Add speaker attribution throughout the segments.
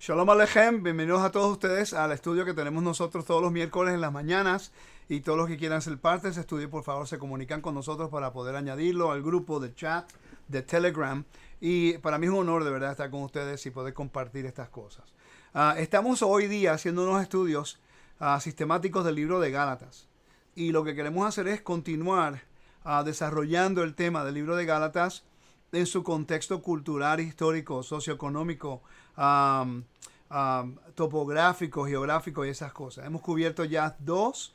Speaker 1: Shalom Aleichem, bienvenidos a todos ustedes al estudio que tenemos nosotros todos los miércoles en las mañanas, y todos los que quieran ser parte de ese estudio, por favor, se comunican con nosotros para poder añadirlo al grupo de chat de Telegram. Y para mí es un honor de verdad estar con ustedes y poder compartir estas cosas. Estamos hoy día haciendo unos estudios sistemáticos del libro de Gálatas, y lo que queremos hacer es continuar desarrollando el tema del libro de Gálatas en su contexto cultural, histórico, socioeconómico, topográfico, geográfico y esas cosas. Hemos cubierto ya dos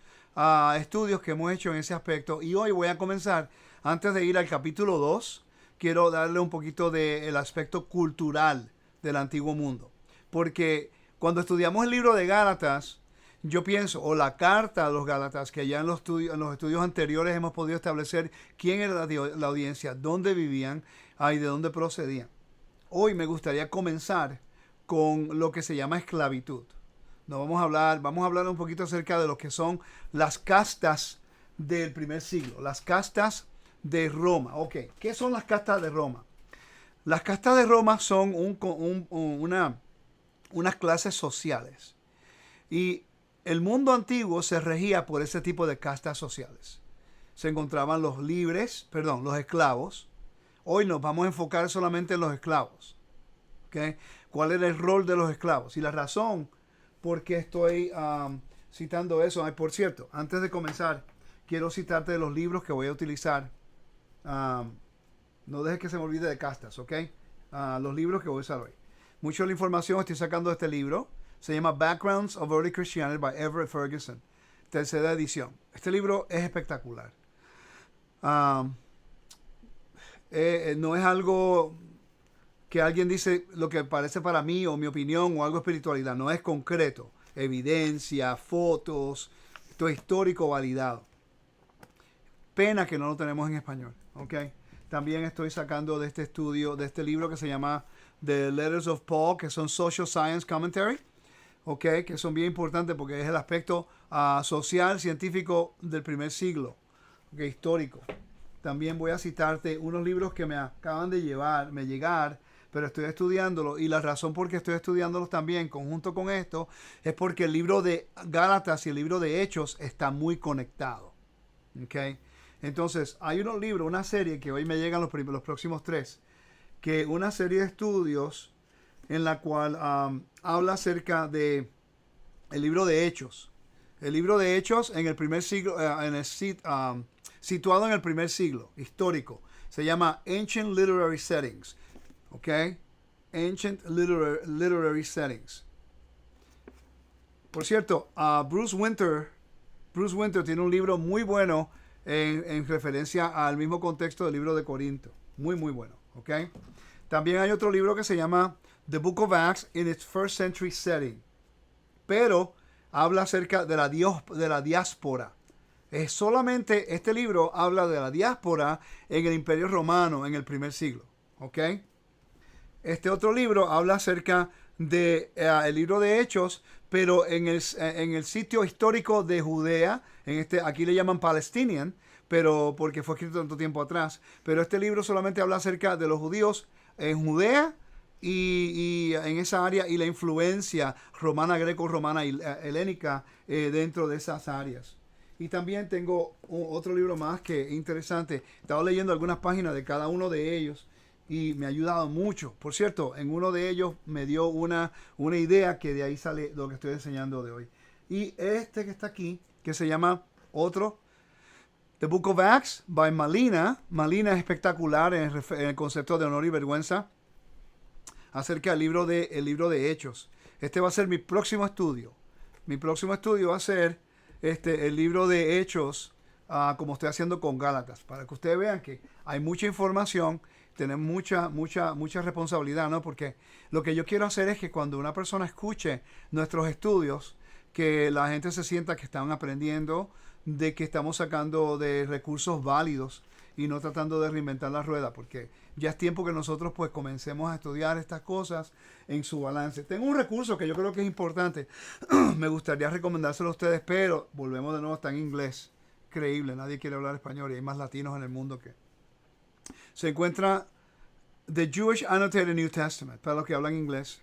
Speaker 1: estudios que hemos hecho en ese aspecto, y hoy voy a comenzar, antes de ir al capítulo 2, quiero darle un poquito del aspecto cultural del antiguo mundo. Porque cuando estudiamos el libro de Gálatas, yo pienso, o la carta a los Gálatas, que ya en los estudios anteriores hemos podido establecer quién era la audiencia, dónde vivían y de dónde procedían. Hoy me gustaría comenzar con lo que se llama esclavitud. Vamos a hablar un poquito acerca de lo que son las castas del primer siglo, las castas de Roma. Ok, ¿qué son las castas de Roma? Las castas de Roma son unas clases sociales. Y el mundo antiguo se regía por ese tipo de castas sociales. Se encontraban los esclavos. Hoy nos vamos a enfocar solamente en los esclavos. ¿Okay? ¿Cuál era el rol de los esclavos? Y la razón por qué estoy citando eso. Por cierto, antes de comenzar, quiero citarte de los libros que voy a utilizar. No dejes que se me olvide de castas, ¿ok? Los libros que voy a usar hoy. Mucha de la información estoy sacando de este libro. Se llama Backgrounds of Early Christianity by Everett Ferguson. Tercera edición. Este libro es espectacular. No es algo que alguien dice lo que parece para mí o mi opinión o algo de espiritualidad. No es concreto. Evidencia, fotos, esto es histórico validado. Pena que no lo tenemos en español. ¿Ok? También estoy sacando de este estudio, de este libro que se llama The Letters of Paul, que son Social Science Commentary. ¿Ok? Que son bien importantes porque es el aspecto social, científico del primer siglo. ¿Ok? Histórico. También voy a citarte unos libros que me acaban de llegar, pero estoy estudiándolos, y la razón por qué estoy estudiándolos también conjunto con esto es porque el libro de Gálatas y el libro de Hechos están muy conectados. ¿Okay? Entonces, hay unos libros, una serie que hoy me llegan los próximos 3, que una serie de estudios en la cual habla acerca de el libro de Hechos. El libro de Hechos en el primer siglo, situado en el primer siglo, histórico. Se llama Ancient Literary Settings. ¿Ok? Ancient Literary Settings. Por cierto, Bruce Winter tiene un libro muy bueno en referencia al mismo contexto del libro de Corinto. Muy, muy bueno. ¿Ok? También hay otro libro que se llama The Book of Acts in its First Century Setting. Pero habla acerca de la diáspora. Solamente este libro habla de la diáspora en el Imperio Romano en el primer siglo. ¿Ok? Este otro libro habla acerca de el libro de Hechos, pero en el sitio histórico de Judea. Aquí le llaman Palestinian, pero porque fue escrito tanto tiempo atrás. Pero este libro solamente habla acerca de los judíos en Judea y en esa área, y la influencia romana, greco-romana y helénica dentro de esas áreas. Y también tengo otro libro más que interesante. Estaba leyendo algunas páginas de cada uno de ellos y me ha ayudado mucho. Por cierto, en uno de ellos me dio una idea que de ahí sale lo que estoy enseñando de hoy. Y este que está aquí, que se llama The Book of Acts by Malina. Malina es espectacular en el concepto de honor y vergüenza acerca del libro de Hechos. Este va a ser mi próximo estudio. Mi próximo estudio va a ser el libro de Hechos, como estoy haciendo con Gálatas, para que ustedes vean que hay mucha información, tenemos mucha responsabilidad, ¿no? Porque lo que yo quiero hacer es que cuando una persona escuche nuestros estudios, que la gente se sienta que están aprendiendo, de que estamos sacando de recursos válidos y no tratando de reinventar la rueda, porque ya es tiempo que nosotros pues comencemos a estudiar estas cosas en su balance. Tengo un recurso que yo creo que es importante. Me gustaría recomendárselo a ustedes, pero volvemos de nuevo, está en inglés. Increíble, nadie quiere hablar español y hay más latinos en el mundo que... Se encuentra The Jewish Annotated New Testament, para los que hablan inglés.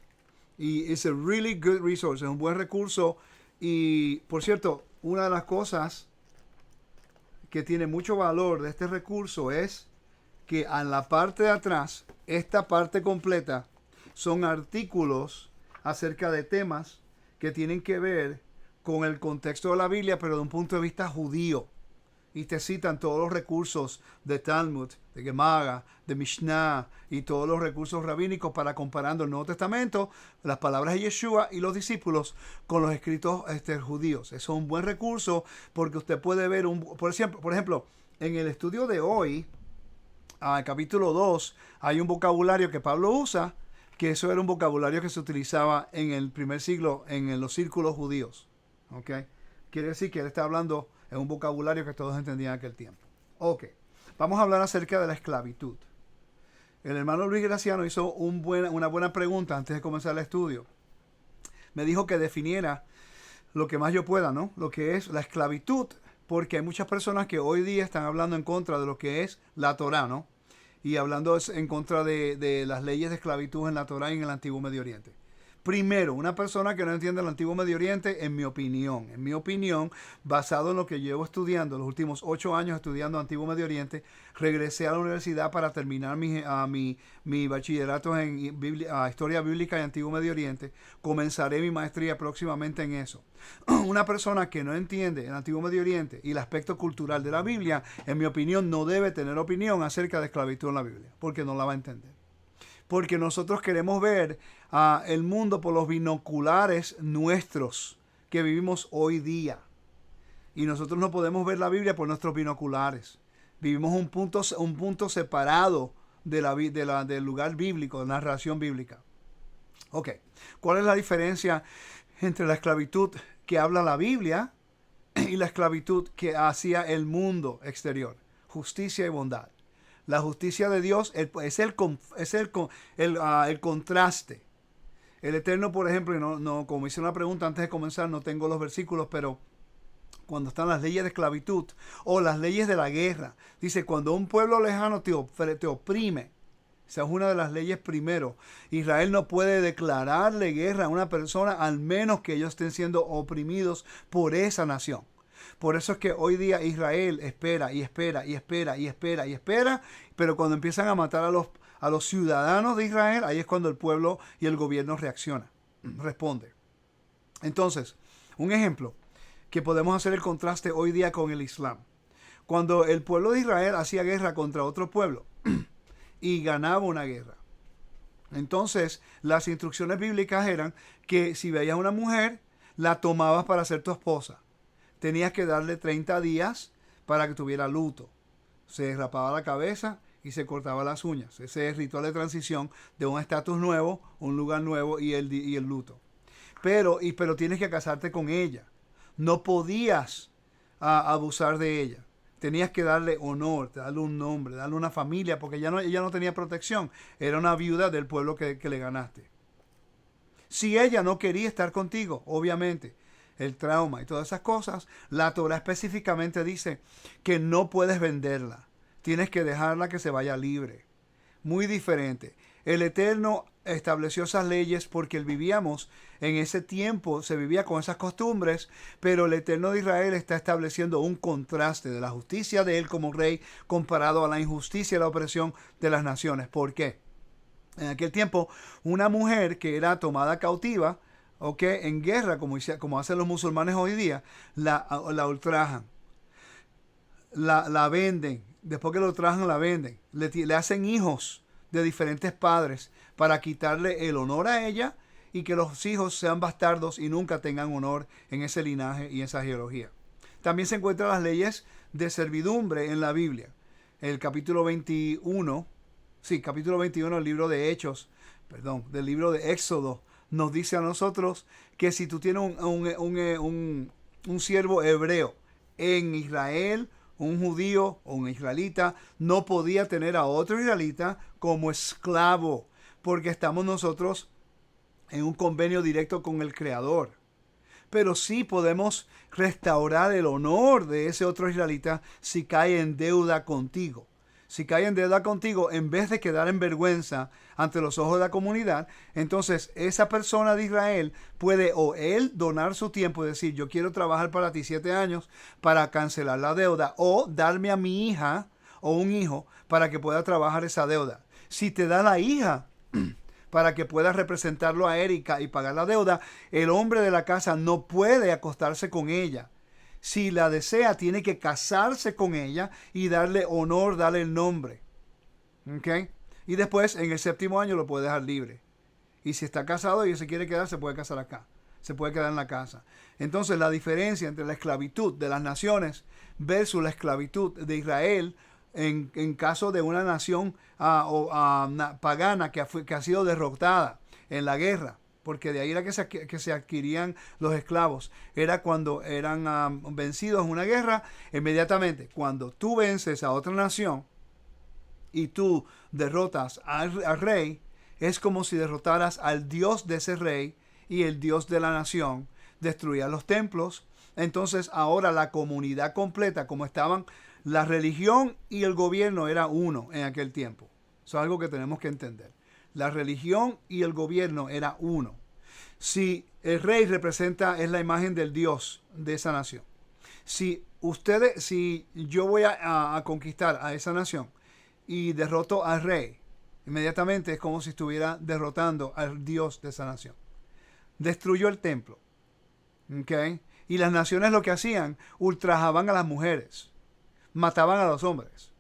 Speaker 1: Y it's a really good resource. Es un buen recurso. Y, por cierto, una de las cosas que tiene mucho valor de este recurso es que en la parte de atrás, esta parte completa, son artículos acerca de temas que tienen que ver con el contexto de la Biblia, pero de un punto de vista judío. Y te citan todos los recursos de Talmud, de Gemara, de Mishnah y todos los recursos rabínicos para comparando el Nuevo Testamento, las palabras de Yeshua y los discípulos con los escritos judíos. Eso es un buen recurso porque usted puede ver, por ejemplo, en el estudio de hoy, capítulo 2, hay un vocabulario que Pablo usa, que eso era un vocabulario que se utilizaba en el primer siglo en los círculos judíos. ¿Okay? Quiere decir que él está hablando en un vocabulario que todos entendían en aquel tiempo. Ok, vamos a hablar acerca de la esclavitud. El hermano Luis Graciano hizo una buena pregunta antes de comenzar el estudio. Me dijo que definiera lo que más yo pueda, ¿no? Lo que es la esclavitud, porque hay muchas personas que hoy día están hablando en contra de lo que es la Torá, ¿no? Y hablando en contra de las leyes de esclavitud en la Torá y en el Antiguo Medio Oriente. Primero, una persona que no entiende el Antiguo Medio Oriente, en mi opinión, basado en lo que llevo estudiando, los últimos 8 años estudiando Antiguo Medio Oriente, regresé a la universidad para terminar mi bachillerato en Historia Bíblica y Antiguo Medio Oriente. Comenzaré mi maestría próximamente en eso. Una persona que no entiende el Antiguo Medio Oriente y el aspecto cultural de la Biblia, en mi opinión, no debe tener opinión acerca de esclavitud en la Biblia, porque no la va a entender. Porque nosotros queremos ver el mundo por los binoculares nuestros que vivimos hoy día. Y nosotros no podemos ver la Biblia por nuestros binoculares. Vivimos un punto separado del lugar bíblico, de la narración bíblica. Ok, ¿cuál es la diferencia entre la esclavitud que habla la Biblia y la esclavitud que hacía el mundo exterior? Justicia y bondad. La justicia de Dios es el contraste. El Eterno, por ejemplo, como hice una pregunta antes de comenzar, no tengo los versículos, pero cuando están las leyes de esclavitud o las leyes de la guerra, dice, cuando un pueblo lejano te oprime, esa es una de las leyes primero. Israel no puede declararle guerra a una persona al menos que ellos estén siendo oprimidos por esa nación. Por eso es que hoy día Israel espera, pero cuando empiezan a matar a los ciudadanos de Israel, ahí es cuando el pueblo y el gobierno responde. Entonces, un ejemplo que podemos hacer el contraste hoy día con el Islam. Cuando el pueblo de Israel hacía guerra contra otro pueblo y ganaba una guerra, entonces las instrucciones bíblicas eran que si veías a una mujer, la tomabas para ser tu esposa. Tenías que darle 30 días para que tuviera luto. Se rapaba la cabeza y se cortaba las uñas. Ese es el ritual de transición de un estatus nuevo, un lugar nuevo y el luto. Pero tienes que casarte con ella. No podías abusar de ella. Tenías que darle honor, darle un nombre, darle una familia, porque ella no tenía protección. Era una viuda del pueblo que le ganaste. Si ella no quería estar contigo, obviamente, el trauma y todas esas cosas, la Torah específicamente dice que no puedes venderla. Tienes que dejarla que se vaya libre. Muy diferente. El Eterno estableció esas leyes porque vivíamos en ese tiempo, se vivía con esas costumbres, pero el Eterno de Israel está estableciendo un contraste de la justicia de él como rey comparado a la injusticia y la opresión de las naciones. ¿Por qué? En aquel tiempo, una mujer que era tomada cautiva, en guerra, como hacen los musulmanes hoy día, la ultrajan, la venden, después que la ultrajan la venden, le hacen hijos de diferentes padres para quitarle el honor a ella y que los hijos sean bastardos y nunca tengan honor en ese linaje y esa genealogía. También se encuentran las leyes de servidumbre en la Biblia. El capítulo 21 del libro de Hechos, del libro de Éxodo, nos dice a nosotros que si tú tienes un siervo hebreo en Israel, un judío o un israelita, no podía tener a otro israelita como esclavo, porque estamos nosotros en un convenio directo con el Creador. Pero sí podemos restaurar el honor de ese otro israelita si cae en deuda contigo. si cae en deuda contigo, en vez de quedar en vergüenza ante los ojos de la comunidad, entonces esa persona de Israel puede o él donar su tiempo y decir, yo quiero trabajar para ti 7 años para cancelar la deuda, o darme a mi hija o un hijo para que pueda trabajar esa deuda. Si te da la hija para que pueda representarlo a Erika y pagar la deuda, el hombre de la casa no puede acostarse con ella. Si la desea, tiene que casarse con ella y darle honor, darle el nombre. ¿Ok? Y después, en el 7º año, lo puede dejar libre. Y si está casado y se quiere quedar, se puede casar acá. Se puede quedar en la casa. Entonces, la diferencia entre la esclavitud de las naciones versus la esclavitud de Israel en caso de una nación pagana que ha sido derrotada en la guerra, porque de ahí era que se adquirían los esclavos. Era cuando eran vencidos en una guerra, inmediatamente. Cuando tú vences a otra nación y tú derrotas al rey, es como si derrotaras al dios de ese rey y el dios de la nación. Destruías los templos. Entonces ahora la comunidad completa, como estaban, la religión y el gobierno era uno en aquel tiempo. Eso es algo que tenemos que entender. La religión y el gobierno era uno. Si el rey es la imagen del Dios de esa nación. Si yo voy a conquistar a esa nación y derroto al rey, inmediatamente es como si estuviera derrotando al Dios de esa nación. Destruyó el templo. ¿Okay? Y las naciones lo que hacían, ultrajaban a las mujeres, mataban a los hombres,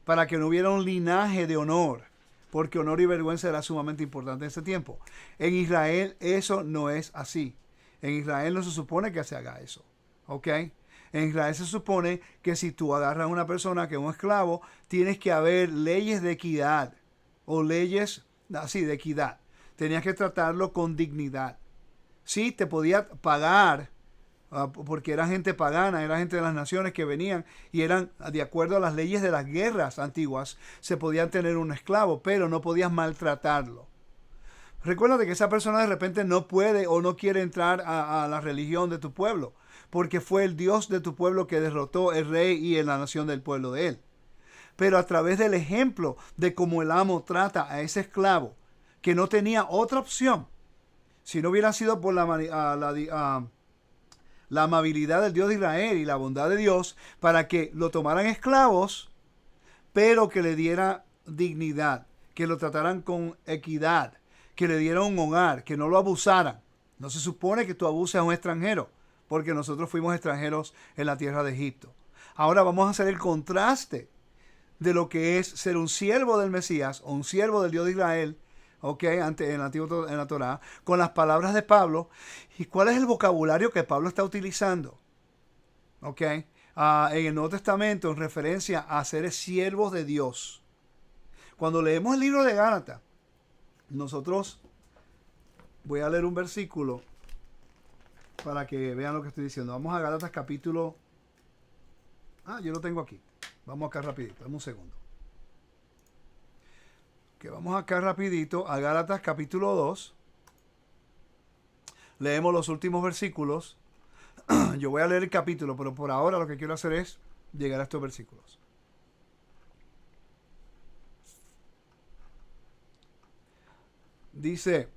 Speaker 1: para que no hubiera un linaje de honor, porque honor y vergüenza era sumamente importante en ese tiempo. En Israel eso no es así. En Israel no se supone que se haga eso. ¿Ok? En Israel se supone que si tú agarras a una persona que es un esclavo, tienes que haber leyes de equidad, o leyes así de equidad. Tenías que tratarlo con dignidad. Sí, te podía pagar, porque era gente pagana, era gente de las naciones que venían y eran, de acuerdo a las leyes de las guerras antiguas, se podían tener un esclavo, pero no podías maltratarlo. Recuérdate que esa persona de repente no puede o no quiere entrar a la religión de tu pueblo, porque fue el Dios de tu pueblo que derrotó el rey y la nación del pueblo de él. Pero a través del ejemplo de cómo el amo trata a ese esclavo, que no tenía otra opción, si no hubiera sido por la amabilidad del Dios de Israel y la bondad de Dios para que lo tomaran esclavos, pero que le diera dignidad, que lo trataran con equidad, que le dieran un hogar, que no lo abusaran. No se supone que tú abuses a un extranjero, porque nosotros fuimos extranjeros en la tierra de Egipto. Ahora vamos a hacer el contraste de lo que es ser un siervo del Mesías o un siervo del Dios de Israel, antes en la Torá, con las palabras de Pablo. ¿Y cuál es el vocabulario que Pablo está utilizando? En el Nuevo Testamento, en referencia a ser siervos de Dios. Cuando leemos el libro de Gálatas, nosotros, voy a leer un versículo para que vean lo que estoy diciendo. Vamos a Gálatas capítulo... yo lo tengo aquí. Vamos acá rapidito, dame un segundo. Vamos acá rapidito a Gálatas capítulo 2. Leemos los últimos versículos. Yo voy a leer el capítulo, pero por ahora lo que quiero hacer es llegar a estos versículos. Dice: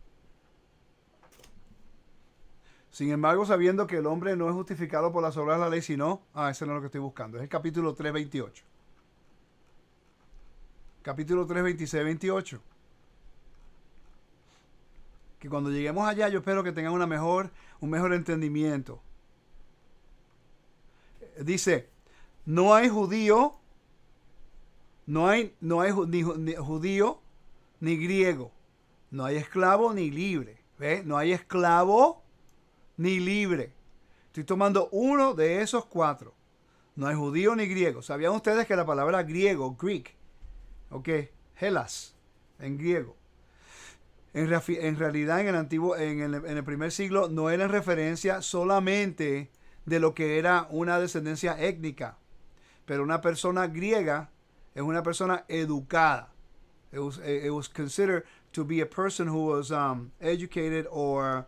Speaker 1: sin embargo, sabiendo que el hombre no es justificado por las obras de la ley, sino... ese no es lo que estoy buscando. Es el capítulo 3, 28. Capítulo 3, 26, 28. Que cuando lleguemos allá, yo espero que tengan un mejor entendimiento. Dice: no hay judío, no hay ni judío ni griego, no hay esclavo ni libre. ¿Ve? No hay esclavo ni libre. Estoy tomando uno de esos 4. No hay judío ni griego. ¿Sabían ustedes que la palabra griego, Greek, Helas, en griego, en realidad en el primer siglo no era en referencia solamente de lo que era una descendencia étnica, pero una persona griega es una persona educada. It was considered to be a person who was educated or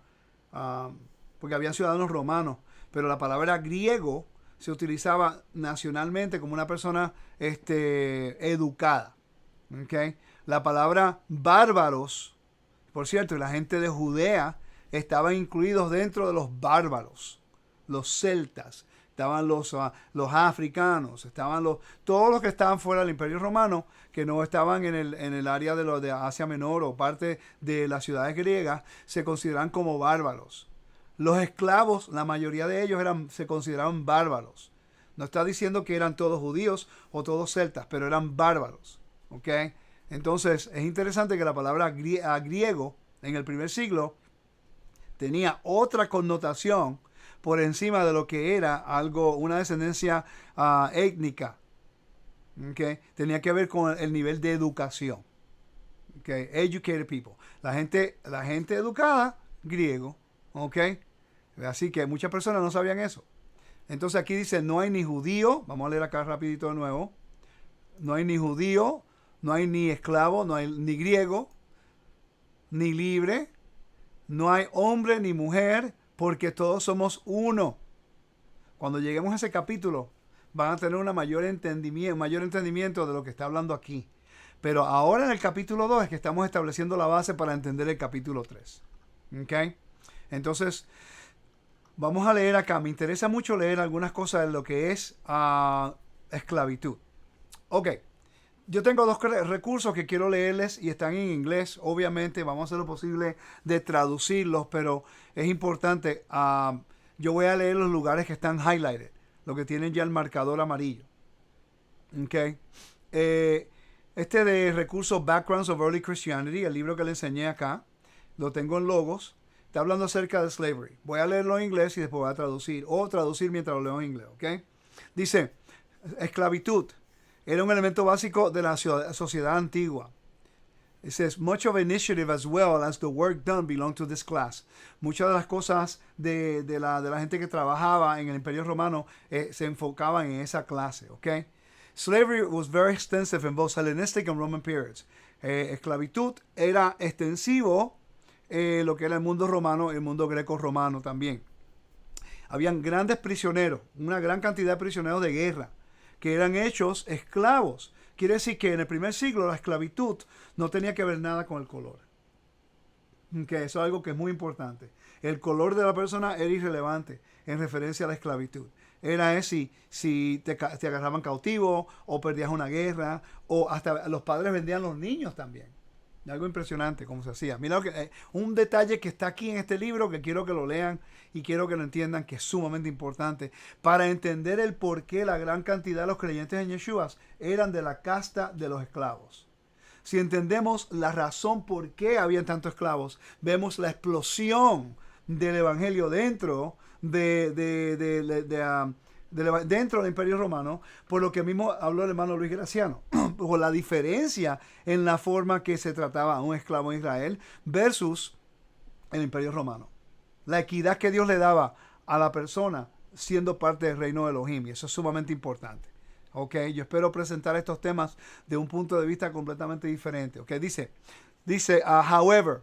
Speaker 1: porque había ciudadanos romanos, pero la palabra griego se utilizaba nacionalmente como una persona educada. ¿Okay? La palabra bárbaros, por cierto, y la gente de Judea estaban incluidos dentro de los bárbaros, los celtas, estaban los africanos, estaban todos los que estaban fuera del Imperio Romano, que no estaban en el área de Asia Menor o parte de las ciudades griegas, se consideraban como bárbaros. Los esclavos, la mayoría de ellos se consideraban bárbaros. No está diciendo que eran todos judíos o todos celtas, pero eran bárbaros. ¿Ok? Entonces, es interesante que la palabra griego en el primer siglo tenía otra connotación por encima de lo que era una descendencia étnica. ¿Okay? Tenía que ver con el nivel de educación. ¿Okay? Educated people. La gente educada, griego. ¿Ok? Así que muchas personas no sabían eso. Entonces aquí dice, no hay ni judío. Vamos a leer acá rapidito de nuevo. No hay ni judío, no hay ni esclavo, no hay ni griego, ni libre. No hay hombre ni mujer, porque todos somos uno. Cuando lleguemos a ese capítulo, van a tener un mayor entendimiento de lo que está hablando aquí. Pero ahora en el capítulo 2 es que estamos estableciendo la base para entender el capítulo 3. ¿Ok? Entonces, vamos a leer acá. Me interesa mucho leer algunas cosas de lo que es esclavitud. Ok. Yo tengo dos recursos que quiero leerles y están en inglés. Obviamente vamos a hacer lo posible de traducirlos, pero es importante. Yo voy a leer los lugares que están highlighted, lo que tienen ya el marcador amarillo. Okay. De recurso Backgrounds of Early Christianity, el libro que le enseñé acá, lo tengo en Logos. Está hablando acerca de slavery. Voy a leerlo en inglés y después voy a traducir, o traducir mientras lo leo en inglés. ¿Okay? Dice, esclavitud era un elemento básico de la sociedad antigua. It says, much of initiative as well as the work done belonged to this class. Muchas de las cosas de la gente que trabajaba en el Imperio Romano se enfocaban en esa clase. ¿Okay? Slavery was very extensive in both Hellenistic and Roman periods. Esclavitud era extensivo lo que era el mundo romano y el mundo greco-romano también. Habían grandes prisioneros, una gran cantidad de prisioneros de guerra, que eran hechos esclavos. Quiere decir que en el primer siglo la esclavitud no tenía que ver nada con el color. Okay, eso es algo que es muy importante. El color de la persona era irrelevante en referencia a la esclavitud. Era si te agarraban cautivo o perdías una guerra, o hasta los padres vendían los niños también. Algo impresionante cómo se hacía. Mira un detalle que está aquí en este libro que quiero que lo lean y quiero que lo entiendan, que es sumamente importante para entender el por qué la gran cantidad de los creyentes en Yeshua eran de la casta de los esclavos. Si entendemos la razón por qué habían tantos esclavos, vemos la explosión del evangelio dentro dentro del Imperio Romano, por lo que mismo habló el hermano Luis Graciano, por la diferencia en la forma que se trataba a un esclavo en Israel versus el Imperio Romano. La equidad que Dios le daba a la persona siendo parte del reino de Elohim, y eso es sumamente importante. Okay, yo espero presentar estos temas de un punto de vista completamente diferente. Okay, dice, however,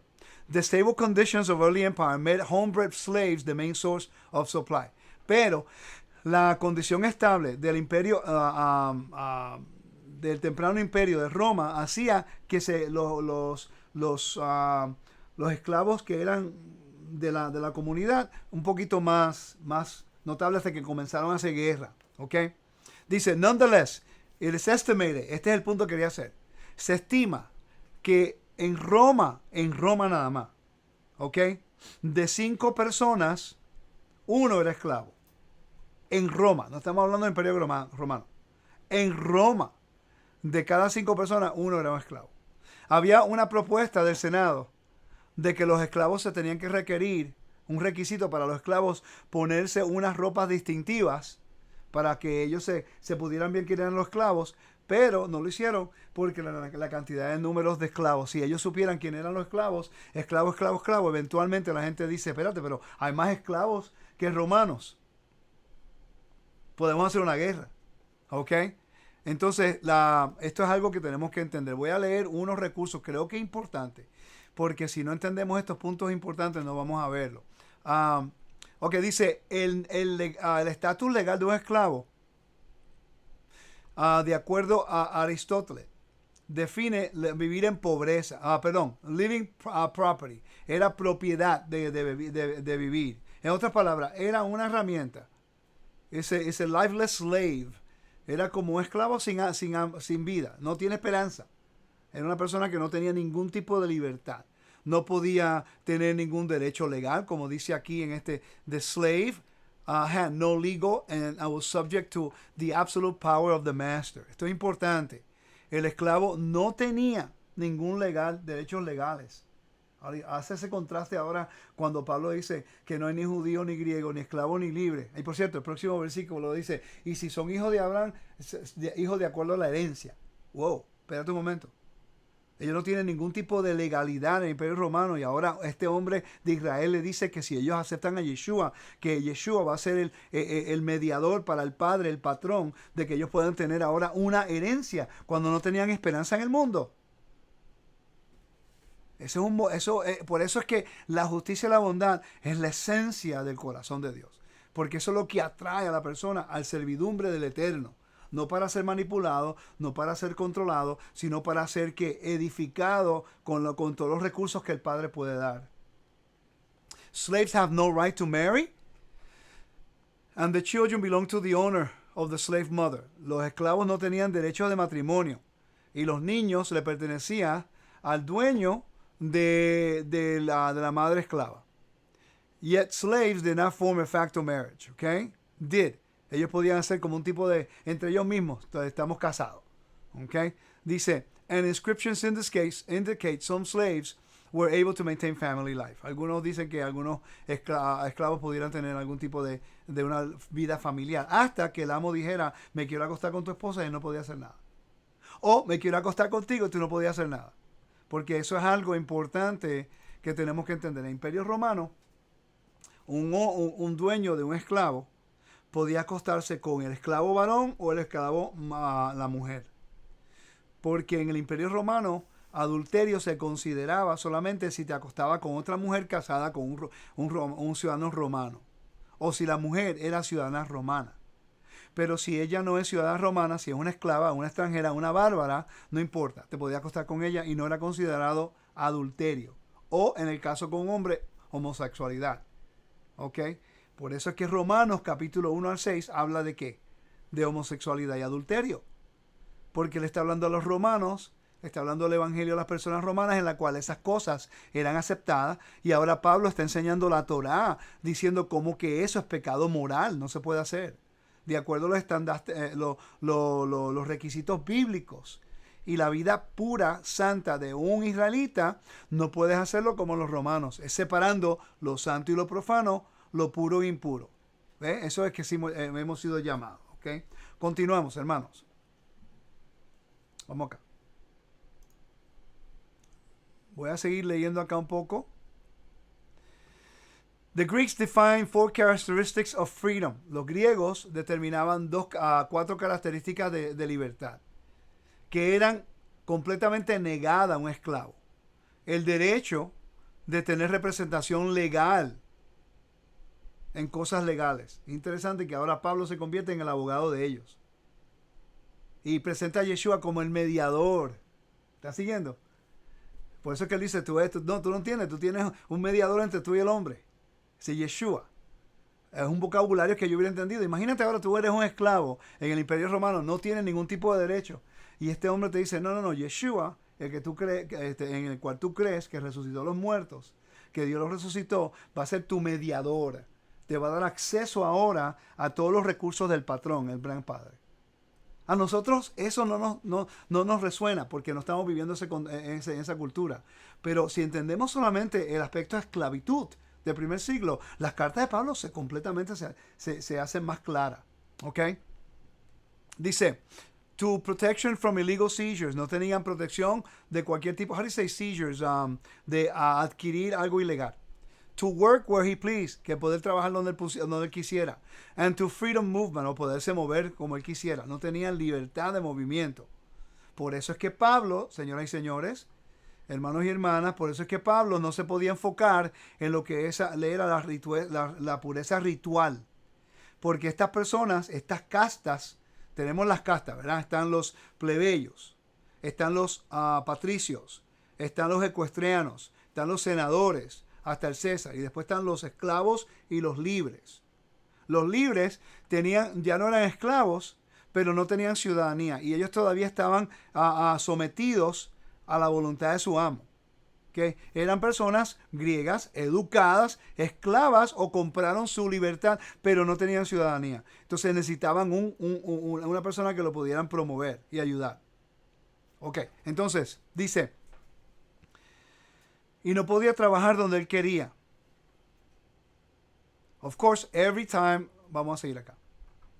Speaker 1: the stable conditions of early empire made homebred slaves the main source of supply. Pero la condición estable del imperio, del temprano imperio de Roma, hacía que los esclavos que eran de la comunidad un poquito más notables de que comenzaron a hacer guerra. ¿Okay? Dice, nonetheless, it is estimated, este es el punto que quería hacer, se estima que en Roma nada más, ¿ok? De 5 personas, 1 era esclavo. En Roma, no estamos hablando del Imperio Romano. En Roma, de cada 5 personas, 1 era un esclavo. Había una propuesta del Senado de que los esclavos se tenían que requerir, un requisito para los esclavos, ponerse unas ropas distintivas para que ellos se pudieran ver quién eran los esclavos, pero no lo hicieron porque la cantidad de números de esclavos, si ellos supieran quién eran los esclavos, esclavo, eventualmente la gente dice, espérate, pero hay más esclavos que romanos. Podemos hacer una guerra. ¿Ok? Entonces, esto es algo que tenemos que entender. Voy a leer unos recursos, creo que es importante, porque si no entendemos estos puntos importantes no vamos a verlo. Ok, dice, el estatus legal de un esclavo, de acuerdo a Aristóteles, define vivir en pobreza. Living property. Era propiedad de vivir. En otras palabras, era una herramienta. Ese lifeless slave era como un esclavo sin vida. No tiene esperanza. Era una persona que no tenía ningún tipo de libertad. No podía tener ningún derecho legal, como dice aquí en the slave had no legal and I was subject to the absolute power of the master. Esto es importante. El esclavo no tenía ningún derechos legales. Hace ese contraste ahora cuando Pablo dice que no hay ni judío ni griego, ni esclavo ni libre. Y por cierto, el próximo versículo lo dice, y si son hijos de Abraham, hijos de acuerdo a la herencia. Wow, espérate un momento. Ellos no tienen ningún tipo de legalidad en el Imperio Romano, y ahora este hombre de Israel le dice que si ellos aceptan a Yeshua, que Yeshua va a ser el mediador para el Padre, el patrón, de que ellos puedan tener ahora una herencia cuando no tenían esperanza en el mundo. Por eso es que la justicia y la bondad es la esencia del corazón de Dios. Porque eso es lo que atrae a la persona al servidumbre del Eterno. No para ser manipulado, no para ser controlado, sino para ser edificado con todos los recursos que el Padre puede dar. Slaves have no right to marry, and the children belong to the owner of the slave mother. Los esclavos no tenían derecho de matrimonio, y los niños le pertenecían al dueño de la madre esclava. Yet slaves did not form a facto marriage, okay? Ellos podían hacer como un tipo de, entre ellos mismos, estamos casados, okay? Dice, and inscriptions in this case indicate some slaves were able to maintain family life. Algunos dicen que algunos esclavos pudieran tener algún tipo de una vida familiar, hasta que el amo dijera, me quiero acostar con tu esposa, y él no podía hacer nada. O me quiero acostar contigo y tú no podías hacer nada. Porque eso es algo importante que tenemos que entender. En el Imperio Romano, un dueño de un esclavo podía acostarse con el esclavo varón o el esclavo la mujer. Porque en el Imperio Romano, adulterio se consideraba solamente si te acostaba con otra mujer casada con un ciudadano romano. O si la mujer era ciudadana romana. Pero si ella no es ciudadana romana, si es una esclava, una extranjera, una bárbara, no importa. Te podía acostar con ella y no era considerado adulterio. O en el caso con un hombre, homosexualidad. ¿Ok? Por eso es que Romanos capítulo 1 al 6 habla de ¿qué? De homosexualidad y adulterio. Porque le está hablando a los romanos, está hablando del evangelio a las personas romanas en la cual esas cosas eran aceptadas. Y ahora Pablo está enseñando la Torá, diciendo cómo que eso es pecado moral, no se puede hacer. De acuerdo a los estándares, los requisitos bíblicos. Y la vida pura, santa de un israelita, no puedes hacerlo como los romanos. Es separando lo santo y lo profano, lo puro e impuro. ¿Ve? Eso es que sí, hemos sido llamados. ¿Okay? Continuamos, hermanos. Vamos acá. Voy a seguir leyendo acá un poco. The Greeks defined 4 characteristics of freedom. Los griegos determinaban 4 características de libertad, que eran completamente negadas a un esclavo. El derecho de tener representación legal en cosas legales. Interesante que ahora Pablo se convierte en el abogado de ellos. Y presenta a Yeshua como el mediador. ¿Estás siguiendo? Por eso es que él dice, tú no tienes, tú tienes un mediador entre tú y el hombre. Dice Yeshua. Es un vocabulario que yo hubiera entendido. Imagínate ahora tú eres un esclavo en el Imperio Romano, no tienes ningún tipo de derecho. Y este hombre te dice, no, Yeshua, el que tú crees, en el cual tú crees que resucitó a los muertos, que Dios los resucitó, va a ser tu mediador. Te va a dar acceso ahora a todos los recursos del patrón, el gran padre. A nosotros eso no nos resuena porque no estamos viviendo en esa cultura. Pero si entendemos solamente el aspecto de esclavitud del primer siglo, las cartas de Pablo completamente se hacen más claras. ¿Ok? Dice, to protection from illegal seizures. No tenían protección de cualquier tipo. How do you say seizures? De adquirir algo ilegal. To work where he pleased, que poder trabajar donde él quisiera. And to freedom movement, o poderse mover como él quisiera. No tenían libertad de movimiento. Por eso es que Pablo, señoras y señores, Hermanos y hermanas, por eso es que Pablo no se podía enfocar en lo que era la pureza ritual. Porque estas personas, estas castas, tenemos las castas, ¿verdad? Están los plebeyos, están los patricios, están los ecuestrianos, están los senadores, hasta el César, y después están los esclavos y los libres. Los libres ya no eran esclavos, pero no tenían ciudadanía, y ellos todavía estaban sometidos a la voluntad de su amo. ¿Okay? Eran personas griegas, educadas, esclavas o compraron su libertad, pero no tenían ciudadanía. Entonces necesitaban una persona que lo pudieran promover y ayudar. Ok, entonces dice, y no podía trabajar donde él quería. Of course, every time, vamos a seguir acá.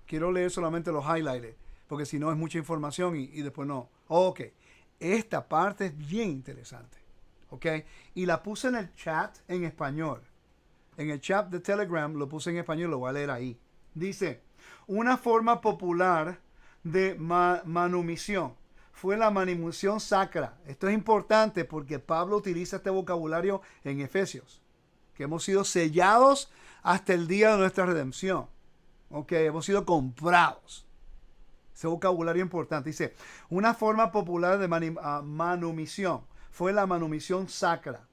Speaker 1: Quiero leer solamente los highlights, porque si no es mucha información y después no. Ok, esta parte es bien interesante. Ok, y la puse en el chat en español. En el chat de Telegram lo puse en español, lo voy a leer ahí. Dice, una forma popular de manumisión fue la manumición sacra. Esto es importante porque Pablo utiliza este vocabulario en Efesios, que hemos sido sellados hasta el día de nuestra redención. Ok, hemos sido comprados. Ese vocabulario importante. Dice, una forma popular de manumisión fue la manumisión sacra.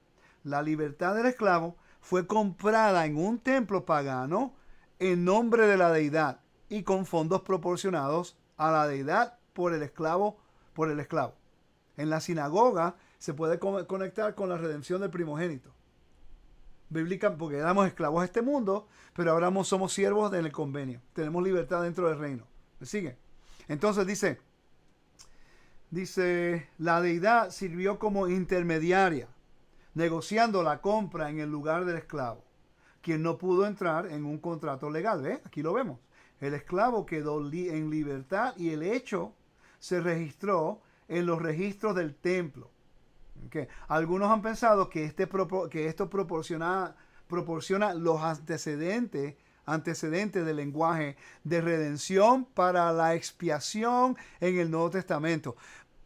Speaker 1: La libertad del esclavo fue comprada en un templo pagano en nombre de la deidad y con fondos proporcionados a la deidad por el esclavo. En la sinagoga se puede conectar con la redención del primogénito. Bíblica, porque éramos esclavos de este mundo, pero ahora somos siervos en el convenio. Tenemos libertad dentro del reino. ¿Me sigue? Entonces dice, la deidad sirvió como intermediaria, negociando la compra en el lugar del esclavo, quien no pudo entrar en un contrato legal. ¿Ve? Aquí lo vemos. El esclavo quedó en libertad y el hecho se registró en los registros del templo. Okay. Algunos han pensado que esto proporciona los antecedentes del lenguaje de redención para la expiación en el Nuevo Testamento.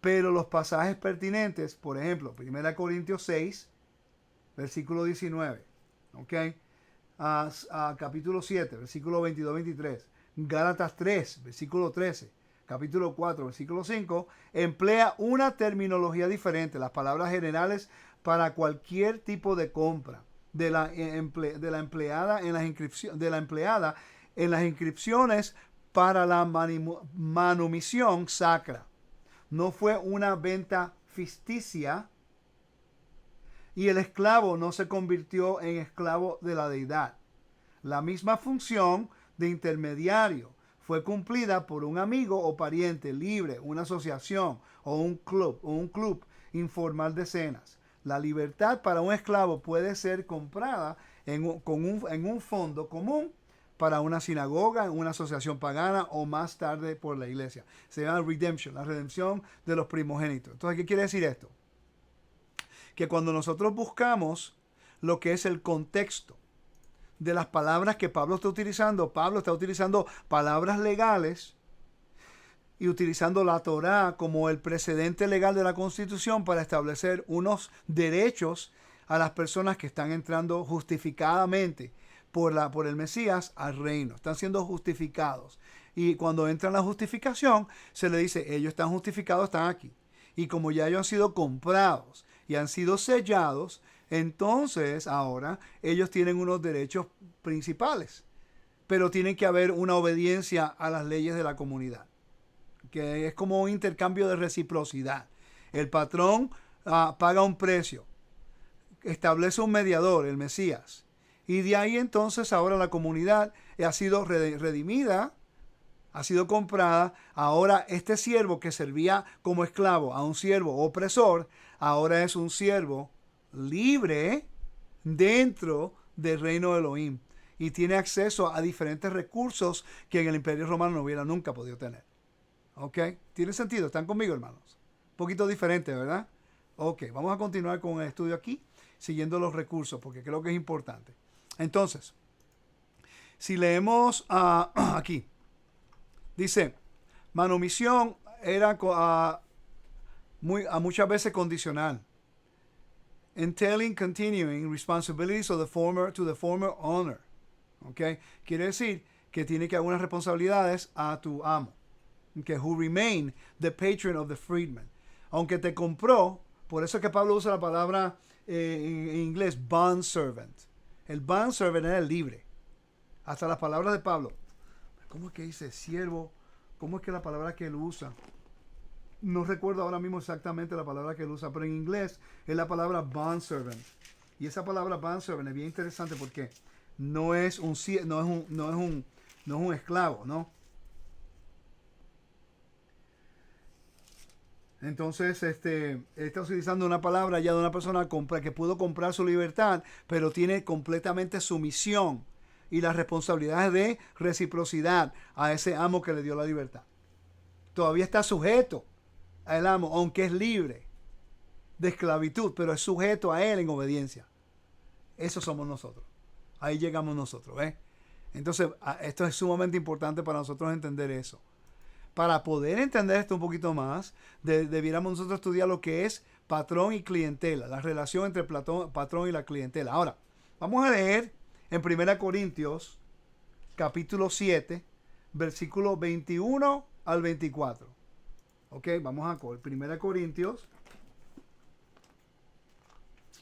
Speaker 1: Pero los pasajes pertinentes, por ejemplo, 1 Corintios 6, versículo 19, ¿okay? Capítulo 7, versículo 22-23, Gálatas 3, versículo 13, capítulo 4, versículo 5, emplea una terminología diferente, las palabras generales para cualquier tipo de compra de la empleada en las inscripciones para la manumisión sacra. No fue una venta ficticia y el esclavo no se convirtió en esclavo de la deidad. La misma función de intermediario fue cumplida por un amigo o pariente libre, una asociación o un club informal de cenas. La libertad para un esclavo puede ser comprada en un fondo común para una sinagoga, una asociación pagana o más tarde por la iglesia. Se llama redemption, la redención de los primogénitos. Entonces, ¿qué quiere decir esto? Que cuando nosotros buscamos lo que es el contexto de las palabras que Pablo está utilizando palabras legales y utilizando la Torá como el precedente legal de la Constitución para establecer unos derechos a las personas que están entrando justificadamente por el Mesías al reino. Están siendo justificados. Y cuando entra en la justificación, se le dice, ellos están justificados, están aquí. Y como ya ellos han sido comprados y han sido sellados, entonces ahora ellos tienen unos derechos principales. Pero tiene que haber una obediencia a las leyes de la comunidad, que es como un intercambio de reciprocidad. El patrón paga un precio, establece un mediador, el Mesías, y de ahí entonces ahora la comunidad ha sido redimida, ha sido comprada. Ahora este siervo que servía como esclavo a un siervo opresor, ahora es un siervo libre dentro del reino de Elohim y tiene acceso a diferentes recursos que en el Imperio Romano no hubiera nunca podido tener. ¿Ok? ¿Tiene sentido? ¿Están conmigo, hermanos? Un poquito diferente, ¿verdad? Ok, vamos a continuar con el estudio aquí, siguiendo los recursos, porque creo que es importante. Entonces, si leemos aquí, dice, manumisión era muchas veces condicional. entailing continuing responsibilities of the former to the former owner. ¿Ok? Quiere decir que tiene que haber unas responsabilidades a tu amo. Okay, who remain the patron of the freedman. Aunque te compró, por eso es que Pablo usa la palabra en inglés bond servant. El bond servant era el libre. Hasta las palabras de Pablo. ¿Cómo es que dice siervo? ¿Cómo es que la palabra que él usa? No recuerdo ahora mismo exactamente la palabra que él usa, pero en inglés es la palabra bond servant. Y esa palabra bond servant es bien interesante porque no es un esclavo, ¿no? Entonces, está utilizando una palabra ya de una persona que pudo comprar su libertad, pero tiene completamente sumisión y las responsabilidades de reciprocidad a ese amo que le dio la libertad. Todavía está sujeto al amo, aunque es libre de esclavitud, pero es sujeto a él en obediencia. Eso somos nosotros. Ahí llegamos nosotros, ¿ves? Entonces, esto es sumamente importante para nosotros entender eso. Para poder entender esto un poquito más, debiéramos nosotros estudiar lo que es patrón y clientela, la relación entre patrón y la clientela. Ahora, vamos a leer en 1 Corintios, capítulo 7, versículo 21 al 24. Ok, vamos a 1 Corintios.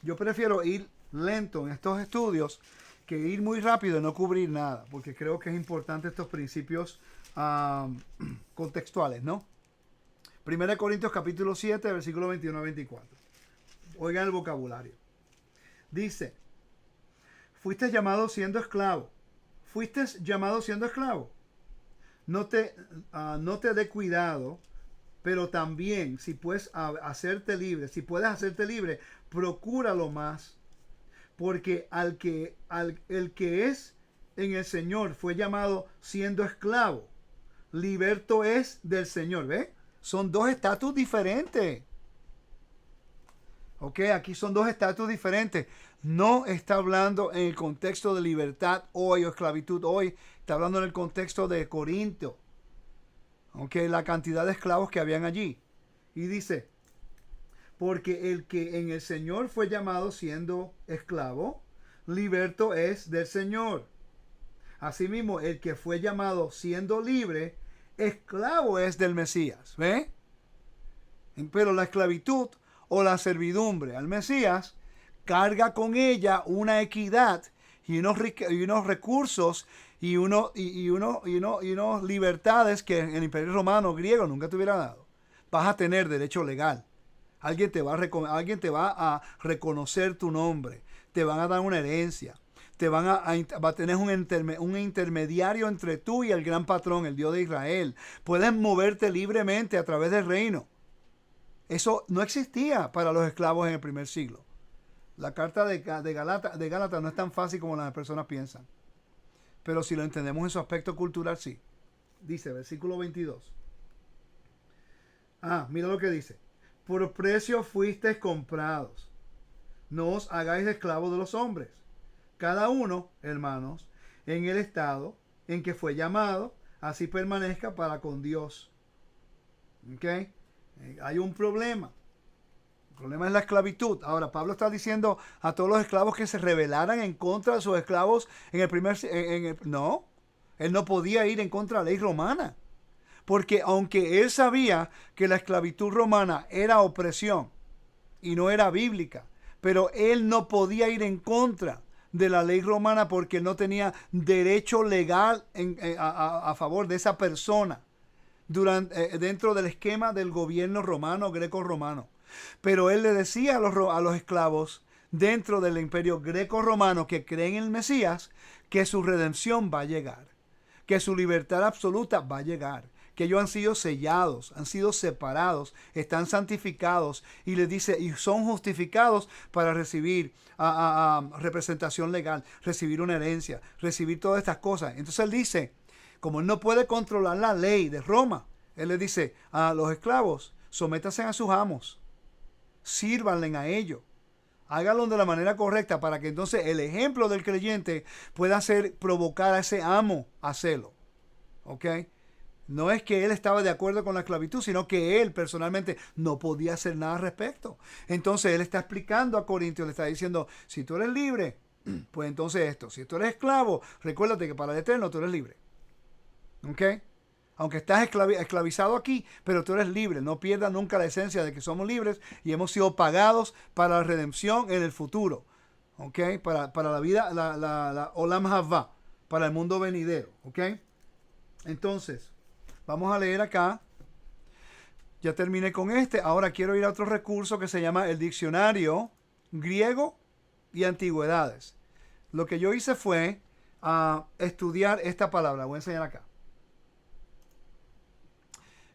Speaker 1: Yo prefiero ir lento en estos estudios que ir muy rápido y no cubrir nada, porque creo que es importante estos principios contextuales, ¿no? 1 Corintios capítulo 7, versículo 21 a 24. Oigan el vocabulario. Dice, fuiste llamado siendo esclavo. Fuiste llamado siendo esclavo. No te dé cuidado, pero también si puedes hacerte libre, procúralo más. Porque el que es en el Señor fue llamado siendo esclavo. Liberto es del Señor, ¿ve? Son dos estatus diferentes. Ok, aquí son dos estatus diferentes. No está hablando en el contexto de libertad hoy o esclavitud hoy. Está hablando en el contexto de Corinto. Ok, la cantidad de esclavos que habían allí. Y dice, porque el que en el Señor fue llamado siendo esclavo, liberto es del Señor. Asimismo, el que fue llamado siendo libre, esclavo es del Mesías. ¿Ve? Pero la esclavitud o la servidumbre al Mesías carga con ella una equidad y unos recursos y unos libertades que en el Imperio Romano griego nunca te hubiera dado. Vas a tener derecho legal. Alguien te va a reconocer tu nombre. Te van a dar una herencia. Va a tener un intermediario entre tú y el gran patrón, el Dios de Israel. Puedes moverte libremente a través del reino. Eso no existía para los esclavos en el primer siglo. La carta de Gálatas no es tan fácil como las personas piensan. Pero si lo entendemos en su aspecto cultural, sí. Dice, versículo 22. Mira lo que dice. Por precio fuisteis comprados. No os hagáis esclavos de los hombres. Cada uno, hermanos, en el estado en que fue llamado, así permanezca para con Dios. ¿Ok? Hay un problema. El problema es la esclavitud. Ahora, Pablo está diciendo a todos los esclavos que se rebelaran en contra de sus esclavos no. Él no podía ir en contra de la ley romana. Porque aunque él sabía que la esclavitud romana era opresión y no era bíblica, pero él no podía ir en contra de la ley romana porque no tenía derecho legal a favor de esa persona dentro del esquema del gobierno romano, greco-romano. Pero él le decía a los esclavos dentro del imperio greco-romano que creen en el Mesías que su redención va a llegar, que su libertad absoluta va a llegar, que ellos han sido sellados, han sido separados, están santificados y les dice, y son justificados para recibir representación legal, recibir una herencia, recibir todas estas cosas. Entonces él dice, como él no puede controlar la ley de Roma, él le dice a los esclavos, sométanse a sus amos, sírvanle a ellos, háganlo de la manera correcta para que entonces el ejemplo del creyente pueda provocar a ese amo a hacerlo. ¿Ok? No es que él estaba de acuerdo con la esclavitud, sino que él personalmente no podía hacer nada al respecto. Entonces él está explicando a Corintios, le está diciendo, si tú eres libre, pues entonces esto. Si tú eres esclavo, recuérdate que para el Eterno tú eres libre. ¿Ok? Aunque estás esclavizado aquí, pero tú eres libre. No pierdas nunca la esencia de que somos libres y hemos sido pagados para la redención en el futuro. ¿Ok? Para la vida, la Olam Haba, para el mundo venidero. ¿Ok? Entonces, vamos a leer acá. Ya terminé con este. Ahora quiero ir a otro recurso que se llama el diccionario griego y antigüedades. Lo que yo hice fue estudiar esta palabra. Voy a enseñar acá.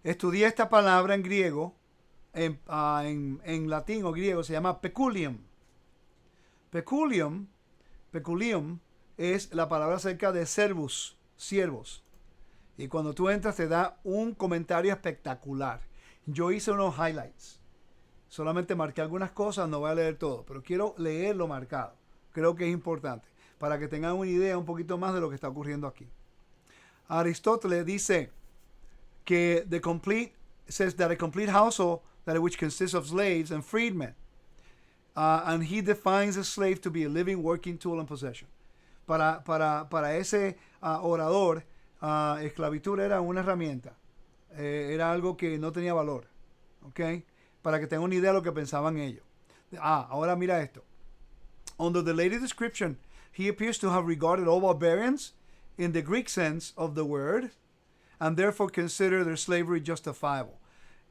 Speaker 1: Estudié esta palabra en griego, en latín o griego, se llama peculium. Peculium es la palabra acerca de servus, siervos. Y cuando tú entras te da un comentario espectacular. Yo hice unos highlights. Solamente marqué algunas cosas, no voy a leer todo, pero quiero leer lo marcado. Creo que es importante para que tengan una idea un poquito más de lo que está ocurriendo aquí. Aristóteles dice que says that a complete household that which consists of slaves and freedmen. And he defines a slave to be a living, working tool and possession. Para ese orador, esclavitud era una herramienta. Era algo que no tenía valor. ¿Ok? Para que tengan una idea de lo que pensaban ellos. Ahora mira esto. Under the later description, he appears to have regarded all barbarians in the Greek sense of the word, and therefore consider their slavery justifiable.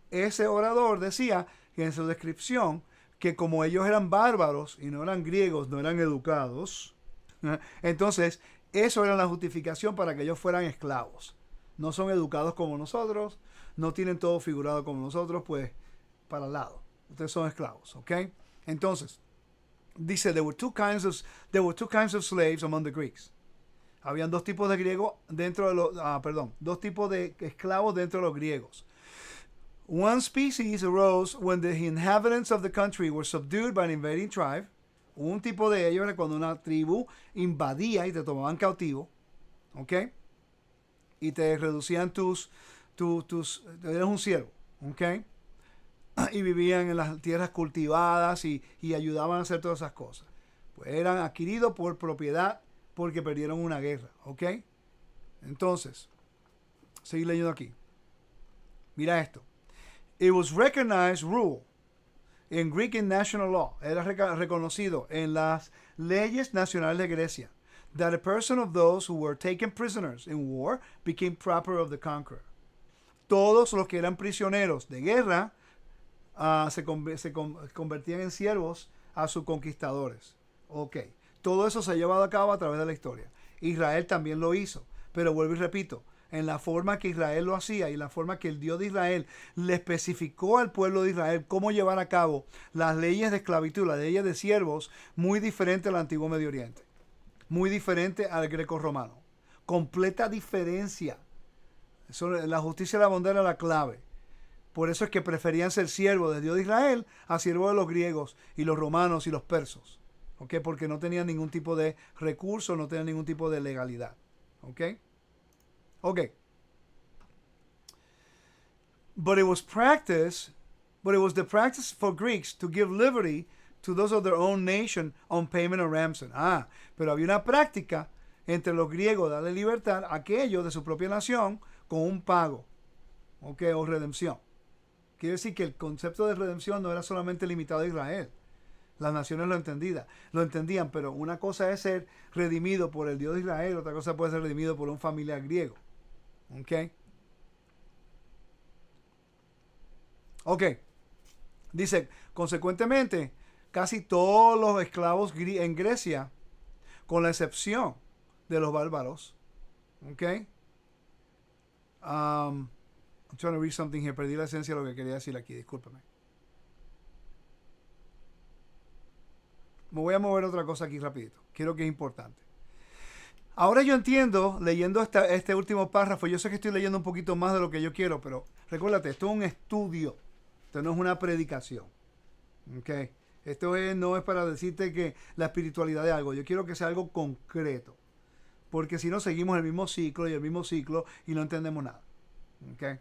Speaker 1: Ese orador decía que en su descripción que como ellos eran bárbaros y no eran griegos, no eran educados, entonces eso era la justificación para que ellos fueran esclavos. No son educados como nosotros, no tienen todo figurado como nosotros, pues para el lado. Ustedes son esclavos, ¿ok? Entonces, dice, there were two kinds of slaves among the Greeks. Habían dos tipos de griegos dentro de los, dos tipos de esclavos dentro de los griegos. One species arose when the inhabitants of the country were subdued by an invading tribe. Un tipo de ellos era cuando una tribu invadía y te tomaban cautivo, ¿ok? Y te reducían eres un siervo, ¿ok? Y vivían en las tierras cultivadas y ayudaban a hacer todas esas cosas. Pues eran adquiridos por propiedad porque perdieron una guerra, ¿ok? Entonces, seguir leyendo aquí. Mira esto. It was recognized rule in Greek and national law. Era reconocido en las leyes nacionales de Grecia that a person of those who were taken prisoners in war became proper of the conqueror. Todos los que eran prisioneros de guerra se convertían en siervos a sus conquistadores. Ok. Todo eso se ha llevado a cabo a través de la historia. Israel también lo hizo. Pero vuelvo y repito, en la forma que Israel lo hacía y la forma que el Dios de Israel le especificó al pueblo de Israel cómo llevar a cabo las leyes de esclavitud, las leyes de siervos, muy diferente al antiguo Medio Oriente. Muy diferente al greco-romano. Completa diferencia. La justicia y la bondad era la clave. Por eso es que preferían ser siervos del Dios de Israel a siervos de los griegos y los romanos y los persos. ¿Ok? Porque no tenían ningún tipo de recurso, no tenían ningún tipo de legalidad. ¿Ok? Ok. But it was the practice for Greeks to give liberty to those of their own nation on payment of ransom. Pero había una práctica entre los griegos de darle libertad a aquellos de su propia nación con un pago, ¿ok? O redención. Quiere decir que el concepto de redención no era solamente limitado a Israel. Las naciones lo entendían, pero una cosa es ser redimido por el Dios de Israel, otra cosa puede ser redimido por un familiar griego. ¿Ok? Ok. Dice, consecuentemente, casi todos los esclavos en Grecia, con la excepción de los bárbaros, ¿ok? I'm trying to read something here. Perdí la esencia de lo que quería decir aquí, discúlpame. Me voy a mover otra cosa aquí rapidito. Quiero que es importante. Ahora yo entiendo, leyendo este último párrafo, yo sé que estoy leyendo un poquito más de lo que yo quiero, pero recuérdate, esto es un estudio. Esto no es una predicación. ¿Ok? Esto no es para decirte que la espiritualidad de algo. Yo quiero que sea algo concreto. Porque si no, seguimos el mismo ciclo y no entendemos nada. ¿Okay?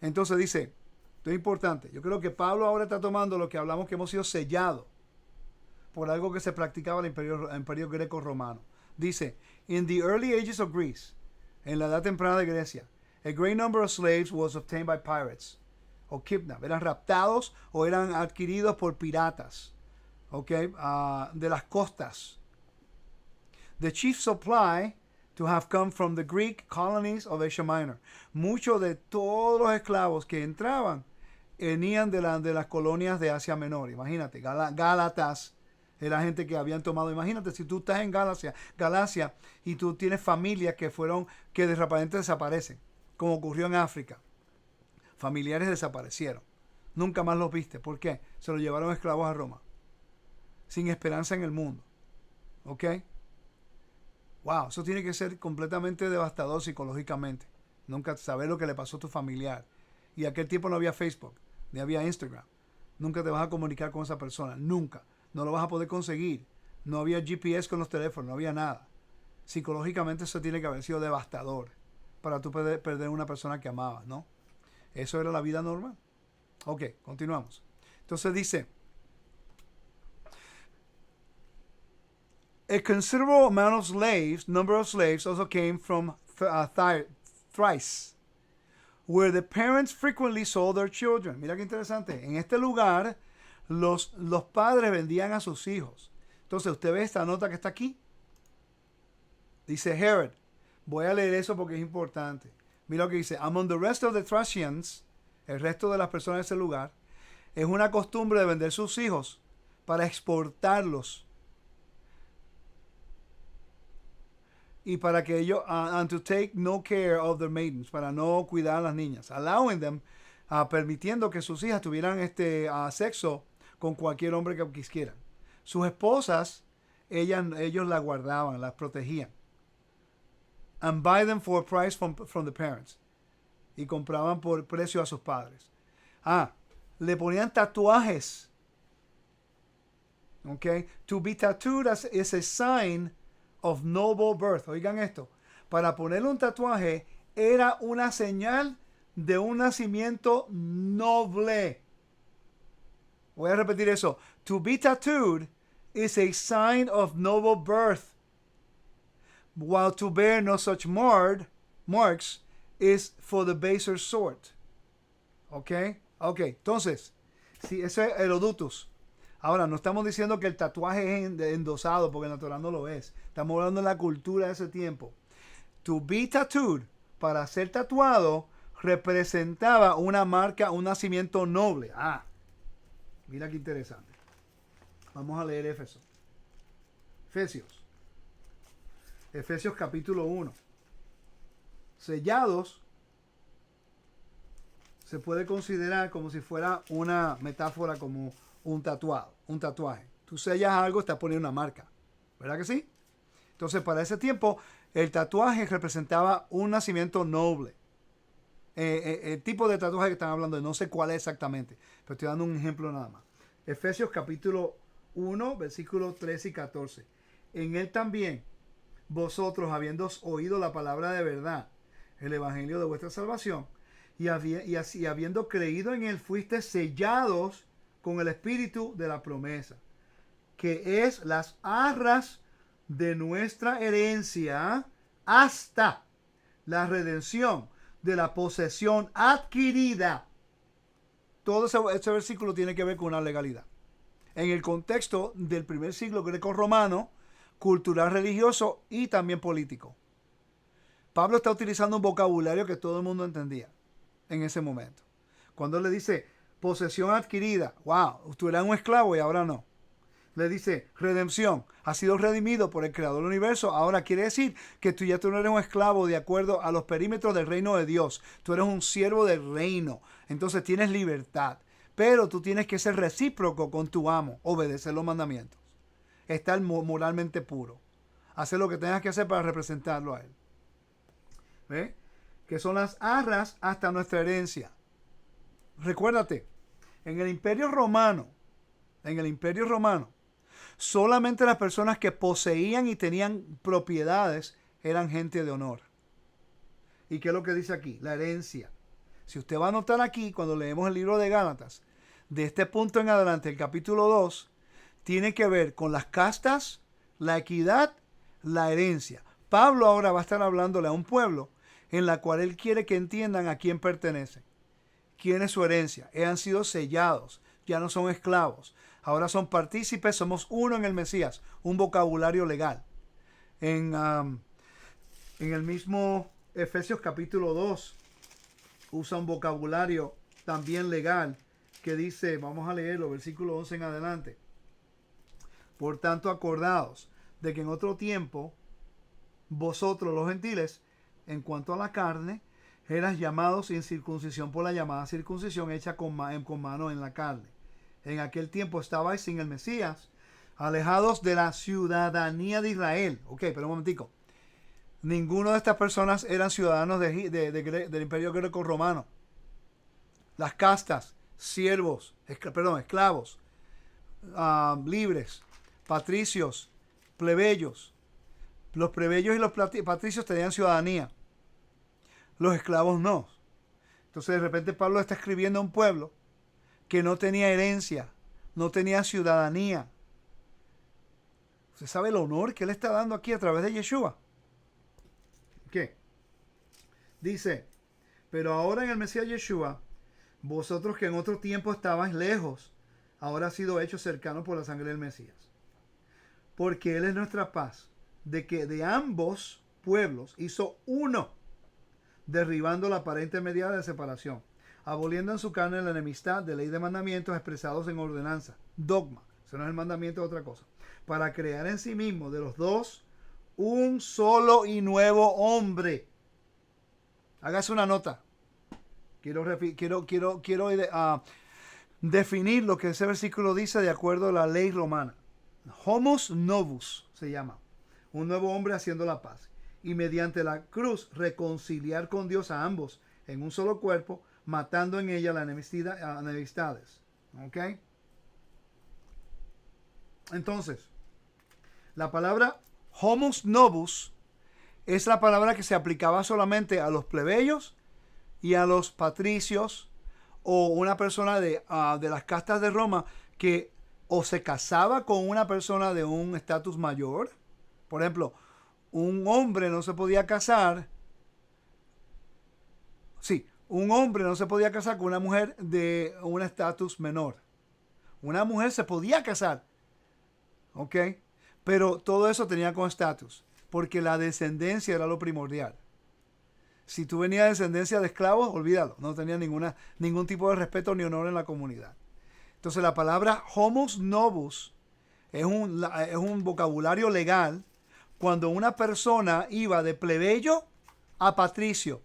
Speaker 1: Entonces dice, esto es importante, yo creo que Pablo ahora está tomando lo que hablamos que hemos sido sellados por algo que se practicaba en el imperio greco-romano. Dice, in the early ages of Greece, en la edad temprana de Grecia, a great number of slaves was obtained by pirates, o kidnapped, eran raptados o eran adquiridos por piratas, okay, de las costas. The chief supply to have come from the Greek colonies of Asia Minor. Muchos de todos los esclavos que entraban venían de las colonias de Asia Menor. Imagínate, Gálatas era gente que habían tomado. Imagínate, si tú estás en Galacia y tú tienes familias que de repente desaparecen, como ocurrió en África. Familiares desaparecieron. Nunca más los viste. ¿Por qué? Se los llevaron esclavos a Roma. Sin esperanza en el mundo. ¿Ok? Wow, eso tiene que ser completamente devastador psicológicamente. Nunca saber lo que le pasó a tu familiar. Y aquel tiempo no había Facebook, ni había Instagram. Nunca te vas a comunicar con esa persona. Nunca. No lo vas a poder conseguir. No había GPS con los teléfonos, no había nada. Psicológicamente eso tiene que haber sido devastador para tú perder una persona que amabas, ¿no? Eso era la vida normal. Ok, continuamos. Entonces dice, a considerable number of slaves also came from Thrace, where the parents frequently sold their children. Mira qué interesante. En este lugar, los padres vendían a sus hijos. Entonces, usted ve esta nota que está aquí. Dice Herod. Voy a leer eso porque es importante. Mira lo que dice. Among the rest of the Thracians, el resto de las personas de ese lugar, es una costumbre de vender sus hijos para exportarlos. Y para que ellos, and to take no care of their maidens, para no cuidar a las niñas, allowing them, permitiendo que sus hijas tuvieran sexo con cualquier hombre que quisieran. Sus esposas, ellos las guardaban, las protegían. And buy them for a price from the parents. Y compraban por precio a sus padres. Le ponían tatuajes. Okay? To be tattooed is a sign of noble birth. Oigan esto. Para ponerle un tatuaje era una señal de un nacimiento noble. Voy a repetir eso. To be tattooed is a sign of noble birth, while to bear no such marks is for the baser sort. ¿Ok? Ok, entonces, si ese es Herodotus. Ahora, no estamos diciendo que el tatuaje es endosado, porque en la Torah no lo es. Estamos hablando de la cultura de ese tiempo. To be tattooed, para ser tatuado, representaba una marca, un nacimiento noble. Mira qué interesante. Vamos a leer Efesios capítulo 1. Sellados se puede considerar como si fuera una metáfora, como un tatuaje. Tú sellas algo, estás poniendo una marca. ¿Verdad que sí? Entonces, para ese tiempo, el tatuaje representaba un nacimiento noble. El tipo de tatuaje que están hablando, no sé cuál es exactamente, pero estoy dando un ejemplo nada más. Efesios capítulo 1, versículos 13 y 14. En él también, vosotros, habiendo oído la palabra de verdad, el evangelio de vuestra salvación, y así habiendo creído en él, fuiste sellados con el espíritu de la promesa, que es las arras de nuestra herencia hasta la redención de la posesión adquirida. Todo ese versículo tiene que ver con una legalidad. En el contexto del primer siglo greco-romano, cultural, religioso y también político. Pablo está utilizando un vocabulario que todo el mundo entendía en ese momento. Cuando le dice posesión adquirida, wow, tú eras un esclavo y ahora no. Le dice redención, has sido redimido por el creador del universo, ahora quiere decir que tú no eres un esclavo de acuerdo a los perímetros del reino de Dios. Tú eres un siervo del reino, entonces tienes libertad. Pero tú tienes que ser recíproco con tu amo, obedecer los mandamientos, estar moralmente puro, hacer lo que tengas que hacer para representarlo a él. ¿Ve? Que son las arras hasta nuestra herencia. Recuérdate, en el Imperio Romano, solamente las personas que poseían y tenían propiedades eran gente de honor. ¿Y qué es lo que dice aquí? La herencia. Si usted va a notar aquí, cuando leemos el libro de Gálatas, de este punto en adelante, el capítulo 2, tiene que ver con las castas, la equidad, la herencia. Pablo ahora va a estar hablándole a un pueblo en la cual él quiere que entiendan a quién pertenecen, quién es su herencia. Han sido sellados, ya no son esclavos, ahora son partícipes, somos uno en el Mesías, un vocabulario legal. En el mismo Efesios capítulo 2 usa un vocabulario también legal que dice, vamos a leerlo, versículo 11 en adelante. Por tanto, acordaos de que en otro tiempo vosotros los gentiles, en cuanto a la carne, eras llamados sin circuncisión por la llamada circuncisión hecha con mano en la carne. En aquel tiempo estabais sin el Mesías, alejados de la ciudadanía de Israel. Ok, pero un momentico. Ninguno de estas personas eran ciudadanos del Imperio Greco-Romano. Las castas, siervos, esclavos, libres, patricios, plebeyos. Los plebeyos y los patricios tenían ciudadanía. Los esclavos no. Entonces de repente Pablo está escribiendo a un pueblo que no tenía herencia, no tenía ciudadanía. ¿Usted sabe el honor que él está dando aquí a través de Yeshua? ¿Qué? Dice, pero ahora en el Mesías Yeshua, vosotros que en otro tiempo estabais lejos, ahora ha sido hecho cercano por la sangre del Mesías. Porque Él es nuestra paz, de que de ambos pueblos hizo uno, derribando la pared intermediaria de separación, aboliendo en su carne la enemistad de ley de mandamientos expresados en ordenanza, dogma, eso no es el mandamiento de otra cosa, para crear en sí mismo de los dos un solo y nuevo hombre. Hágase una nota. Quiero definir lo que ese versículo dice de acuerdo a la ley romana. Homos novus se llama. Un nuevo hombre haciendo la paz. Y mediante la cruz reconciliar con Dios a ambos en un solo cuerpo, matando en ella las enemistades. ¿Ok? Entonces, la palabra homos novus es la palabra que se aplicaba solamente a los plebeyos y a los patricios o una persona de las castas de Roma que o se casaba con una persona de un estatus mayor. Por ejemplo, un hombre no se podía casar. Sí, un hombre no se podía casar con una mujer de un estatus menor. Una mujer se podía casar. ¿Ok? Pero todo eso tenía con estatus. Porque la descendencia era lo primordial. Si tú venías de descendencia de esclavos, olvídalo. No tenía ningún tipo de respeto ni honor en la comunidad. Entonces la palabra homos novus es un vocabulario legal cuando una persona iba de plebeyo a patricio,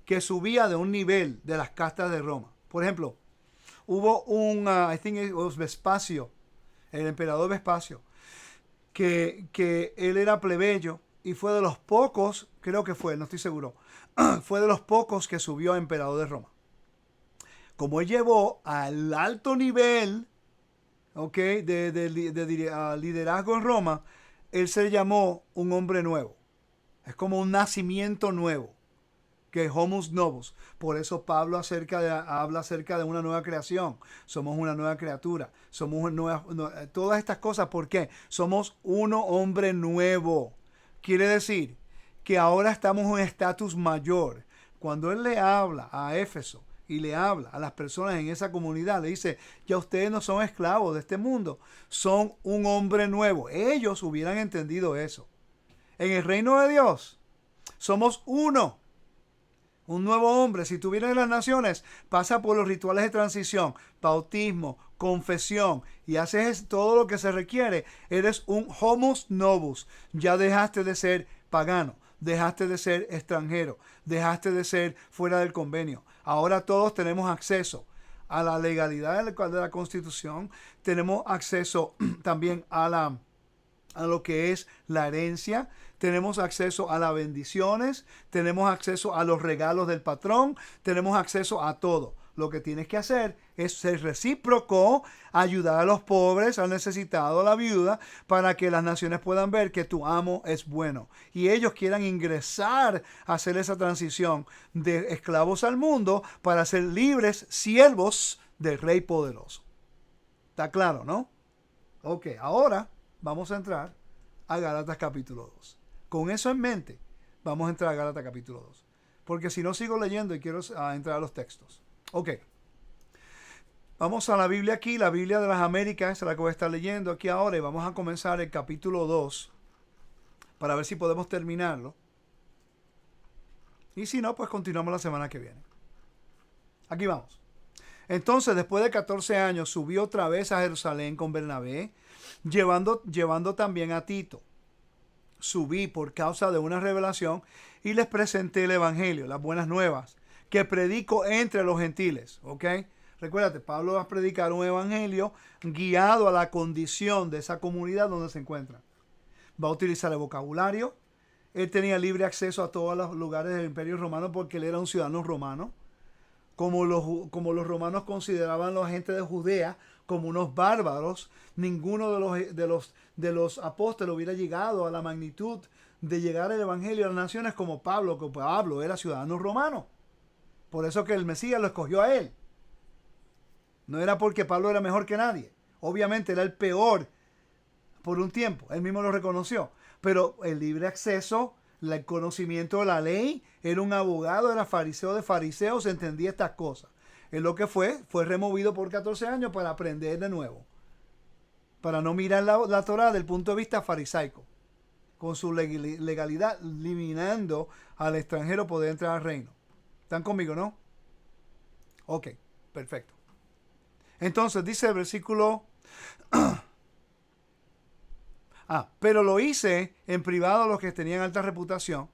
Speaker 1: que subía de un nivel de las castas de Roma. Por ejemplo, hubo I think it was Vespacio, el emperador Vespacio, que él era plebeyo y fue de los pocos, creo que fue, no estoy seguro, fue de los pocos que subió a emperador de Roma. Como él llevó al alto nivel, ¿ok?, de liderazgo en Roma, él se llamó un hombre nuevo. Es como un nacimiento nuevo, que es homus novus. Por eso Pablo habla acerca de una nueva creación. Somos una nueva criatura. Somos todas estas cosas. ¿Por qué? Somos uno hombre nuevo. Quiere decir que ahora estamos en un estatus mayor. Cuando él le habla a Éfeso y le habla a las personas en esa comunidad, le dice, ya ustedes no son esclavos de este mundo, son un hombre nuevo. Ellos hubieran entendido eso. En el reino de Dios somos uno, un nuevo hombre. Si tú vienes de las naciones, pasa por los rituales de transición, bautismo, confesión, y haces todo lo que se requiere. Eres un homus novus. Ya dejaste de ser pagano, dejaste de ser extranjero, dejaste de ser fuera del convenio. Ahora todos tenemos acceso a la legalidad de la Constitución, tenemos acceso también a lo que es la herencia, tenemos acceso a las bendiciones, tenemos acceso a los regalos del patrón, tenemos acceso a todo. lo que tienes que hacer es ser recíproco, ayudar a los pobres, al necesitado, a la viuda, para que las naciones puedan ver que tu amo es bueno. Y ellos quieran ingresar a hacer esa transición de esclavos al mundo para ser libres siervos del Rey poderoso. ¿Está claro, no? Ok, ahora vamos a entrar a Gálatas capítulo 2. Con eso en mente, vamos a entrar a Gálatas capítulo 2. Porque si no sigo leyendo y quiero entrar a los textos. Ok. Vamos a la Biblia aquí, la Biblia de las Américas, es la que voy a estar leyendo aquí ahora. Y vamos a comenzar el capítulo 2 para ver si podemos terminarlo. Y si no, pues continuamos la semana que viene. Aquí vamos. Entonces, después de 14 años, subió otra vez a Jerusalén con Bernabé, llevando también a Tito. Subí por causa de una revelación y les presenté el evangelio, las buenas nuevas, que predico entre los gentiles. ¿Ok? Recuérdate, Pablo va a predicar un evangelio guiado a la condición de esa comunidad donde se encuentran. Va a utilizar el vocabulario. Él tenía libre acceso a todos los lugares del Imperio Romano porque él era un ciudadano romano. Como los romanos consideraban a la gente de Judea como unos bárbaros, ninguno de los apóstoles hubiera llegado a la magnitud de llegar el evangelio a las naciones como Pablo, que Pablo era ciudadano romano. Por eso que el Mesías lo escogió a él. No era porque Pablo era mejor que nadie. Obviamente era el peor por un tiempo. Él mismo lo reconoció. Pero el libre acceso, el conocimiento de la ley, era un abogado, era fariseo de fariseos, entendía estas cosas. Él lo que fue removido por 14 años para aprender de nuevo. Para no mirar la Torá desde el punto de vista farisaico. Con su legalidad, limitando al extranjero poder entrar al reino. ¿Están conmigo, no? Ok, perfecto. Entonces dice el versículo... pero lo hice en privado a los que tenían alta reputación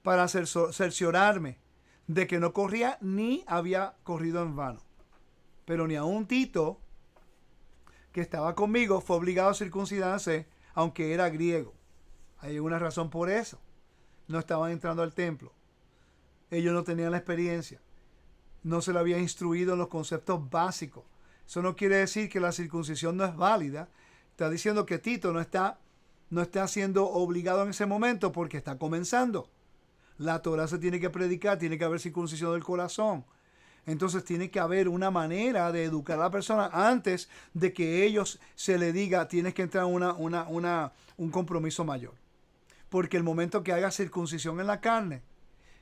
Speaker 1: para cerciorarme de que no corría ni había corrido en vano. Pero ni aun Tito, que estaba conmigo, fue obligado a circuncidarse, aunque era griego. Hay una razón por eso. No estaban entrando al templo. Ellos no tenían la experiencia. No se le había instruido en los conceptos básicos. Eso no quiere decir que la circuncisión no es válida. Está diciendo que Tito no está siendo obligado en ese momento porque está comenzando. La Torah se tiene que predicar, tiene que haber circuncisión del corazón. Entonces tiene que haber una manera de educar a la persona antes de que ellos se le diga tienes que entrar en un compromiso mayor. Porque el momento que haga circuncisión en la carne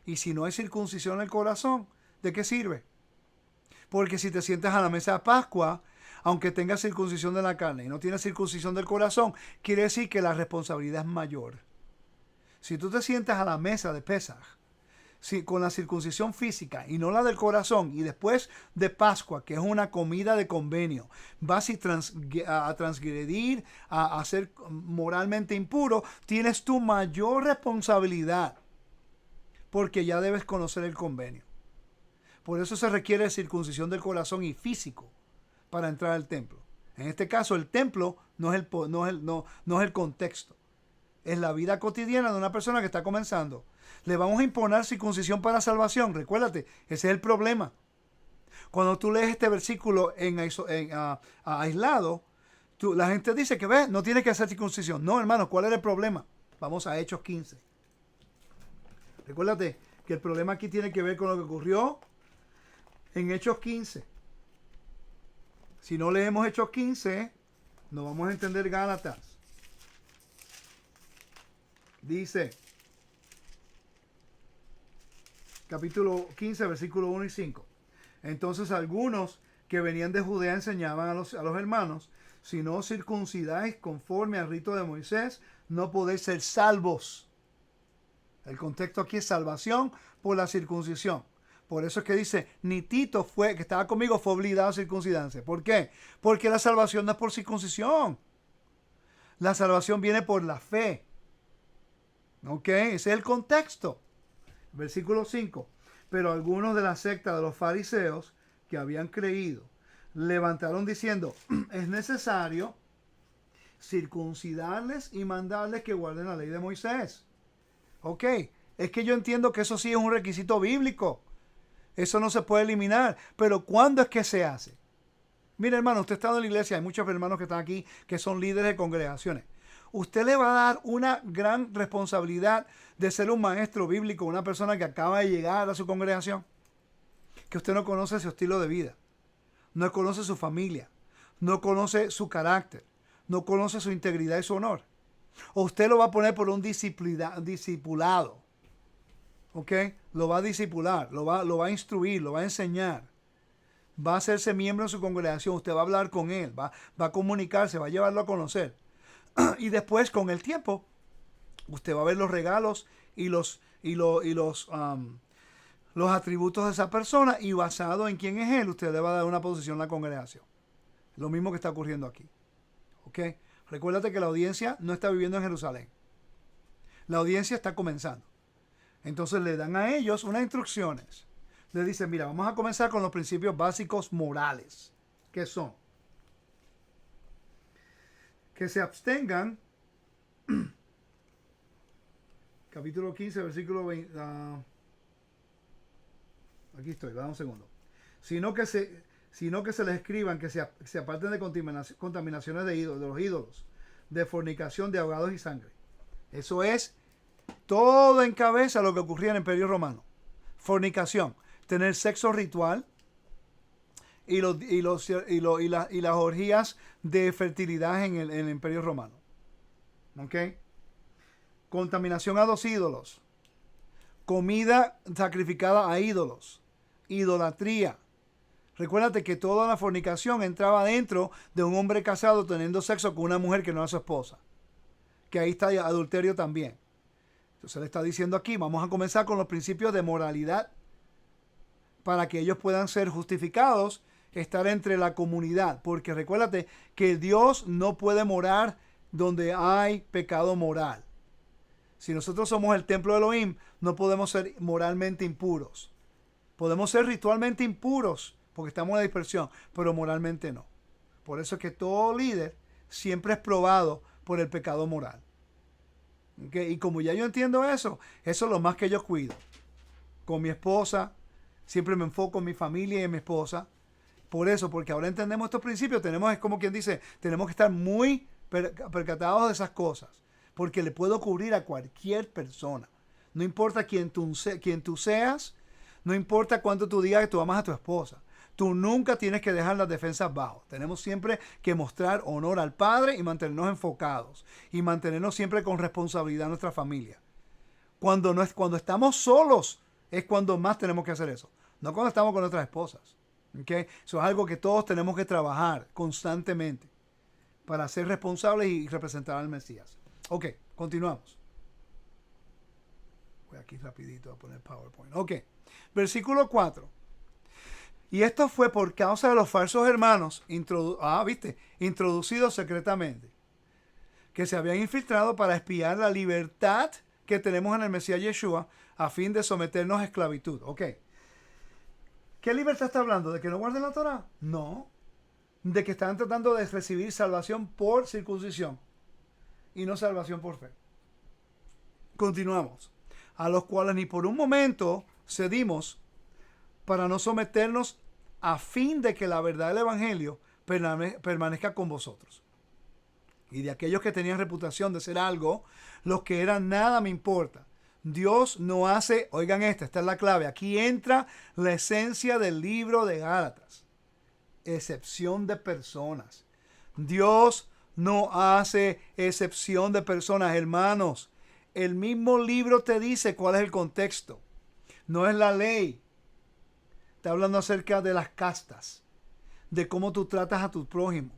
Speaker 1: y si no hay circuncisión en el corazón, ¿de qué sirve? Porque si te sientas a la mesa de Pascua, aunque tengas circuncisión de la carne y no tienes circuncisión del corazón, quiere decir que la responsabilidad es mayor. Si tú te sientas a la mesa de Pesaj con la circuncisión física y no la del corazón, y después de Pascua, que es una comida de convenio, vas a transgredir, a ser moralmente impuro, tienes tu mayor responsabilidad, porque ya debes conocer el convenio. Por eso se requiere circuncisión del corazón y físico para entrar al templo. En este caso, el templo no es el contexto. Es la vida cotidiana de una persona que está comenzando. Le vamos a imponer circuncisión para salvación. Recuérdate, ese es el problema. Cuando tú lees este versículo aislado, la gente dice que no tiene que hacer circuncisión. No, hermano, ¿cuál era el problema? Vamos a Hechos 15. Recuérdate que el problema aquí tiene que ver con lo que ocurrió en Hechos 15. Si no leemos Hechos 15, no vamos a entender Gálatas. Dice, capítulo 15, versículo 1 y 5. Entonces algunos que venían de Judea enseñaban a los hermanos, si no circuncidáis conforme al rito de Moisés, no podéis ser salvos. El contexto aquí es salvación por la circuncisión. Por eso es que dice, ni Tito que estaba conmigo, fue obligado a circuncidarse. ¿Por qué? Porque la salvación no es por circuncisión. La salvación viene por la fe. ¿Ok? Ese es el contexto. Versículo 5. Pero algunos de la secta de los fariseos que habían creído, levantaron diciendo, es necesario circuncidarles y mandarles que guarden la ley de Moisés. Ok, es que yo entiendo que eso sí es un requisito bíblico. Eso no se puede eliminar. Pero ¿cuándo es que se hace? Mire, hermano, usted está en la iglesia, hay muchos hermanos que están aquí que son líderes de congregaciones. Usted le va a dar una gran responsabilidad de ser un maestro bíblico, una persona que acaba de llegar a su congregación, que usted no conoce su estilo de vida, no conoce su familia, no conoce su carácter, no conoce su integridad y su honor. O usted lo va a poner por un discipulado, ¿ok? Lo va a discipular, lo va a instruir, lo va a enseñar. Va a hacerse miembro de su congregación, usted va a hablar con él, va a comunicarse, va a llevarlo a conocer. Y después, con el tiempo, usted va a ver los regalos y los atributos de esa persona, y basado en quién es él, usted le va a dar una posición en la congregación. Lo mismo que está ocurriendo aquí. ¿Ok? Recuérdate que la audiencia no está viviendo en Jerusalén. La audiencia está comenzando. Entonces le dan a ellos unas instrucciones. Le dicen, mira, vamos a comenzar con los principios básicos morales. ¿Qué son? Que se abstengan, capítulo 15, versículo 20, aquí estoy, dame un segundo. Sino que se les escriban que se aparten de contaminaciones de los ídolos, de fornicación, de ahogados y sangre. Eso es todo en cabeza lo que ocurría en el Imperio Romano. Fornicación, tener sexo ritual, y las orgías de fertilidad en el Imperio Romano. ¿Ok? Contaminación a los ídolos. Comida sacrificada a ídolos. Idolatría. Recuérdate que toda la fornicación entraba dentro de un hombre casado teniendo sexo con una mujer que no era su esposa. Que ahí está adulterio también. Entonces le está diciendo aquí, vamos a comenzar con los principios de moralidad para que ellos puedan ser justificados, estar entre la comunidad. Porque recuérdate que Dios no puede morar donde hay pecado moral. Si nosotros somos el templo de Elohim, no podemos ser moralmente impuros. Podemos ser ritualmente impuros, porque estamos en la dispersión, pero moralmente no. Por eso es que todo líder siempre es probado por el pecado moral. ¿Okay? Y como ya yo entiendo eso es lo más que yo cuido. Con mi esposa, siempre me enfoco en mi familia y en mi esposa. Por eso, porque ahora entendemos estos principios, es como quien dice, tenemos que estar muy percatados de esas cosas, porque le puede ocurrir a cualquier persona. No importa quién tú seas, no importa cuánto tú digas que tú amas a tu esposa. Tú nunca tienes que dejar las defensas bajo. Tenemos siempre que mostrar honor al Padre y mantenernos enfocados. Y mantenernos siempre con responsabilidad a nuestra familia. Cuando estamos solos es cuando más tenemos que hacer eso. No cuando estamos con nuestras esposas. ¿Okay? Eso es algo que todos tenemos que trabajar constantemente para ser responsables y representar al Mesías. Ok, continuamos. Voy aquí rapidito a poner PowerPoint. Ok, versículo 4. Y esto fue por causa de los falsos hermanos introducidos secretamente, que se habían infiltrado para espiar la libertad que tenemos en el Mesías Yeshua a fin de someternos a esclavitud. Ok. ¿Qué libertad está hablando? ¿De que no guarden la Torah? No. De que están tratando de recibir salvación por circuncisión y no salvación por fe. Continuamos. A los cuales ni por un momento cedimos para no someternos a fin de que la verdad del Evangelio permanezca con vosotros. Y de aquellos que tenían reputación de ser algo, los que eran nada me importa. Dios no hace, oigan esta es la clave, aquí entra la esencia del libro de Gálatas. Excepción de personas. Dios no hace excepción de personas, hermanos. El mismo libro te dice cuál es el contexto. No es la ley. Está hablando acerca de las castas, de cómo tú tratas a tu prójimo.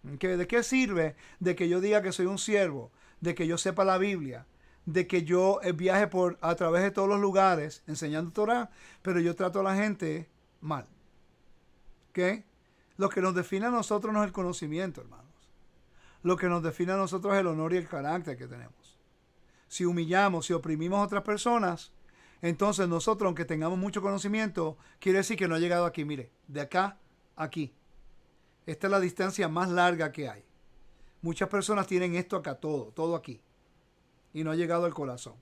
Speaker 1: ¿De qué sirve de que yo diga que soy un siervo, de que yo sepa la Biblia, de que yo viaje a través de todos los lugares enseñando Torah, pero yo trato a la gente mal? ¿Okay? Lo que nos define a nosotros no es el conocimiento, hermanos. Lo que nos define a nosotros es el honor y el carácter que tenemos. Si humillamos, si oprimimos a otras personas, entonces nosotros, aunque tengamos mucho conocimiento, quiere decir que no ha llegado aquí. Mire, de acá a aquí. Esta es la distancia más larga que hay. Muchas personas tienen esto acá, todo aquí. Y no ha llegado al corazón.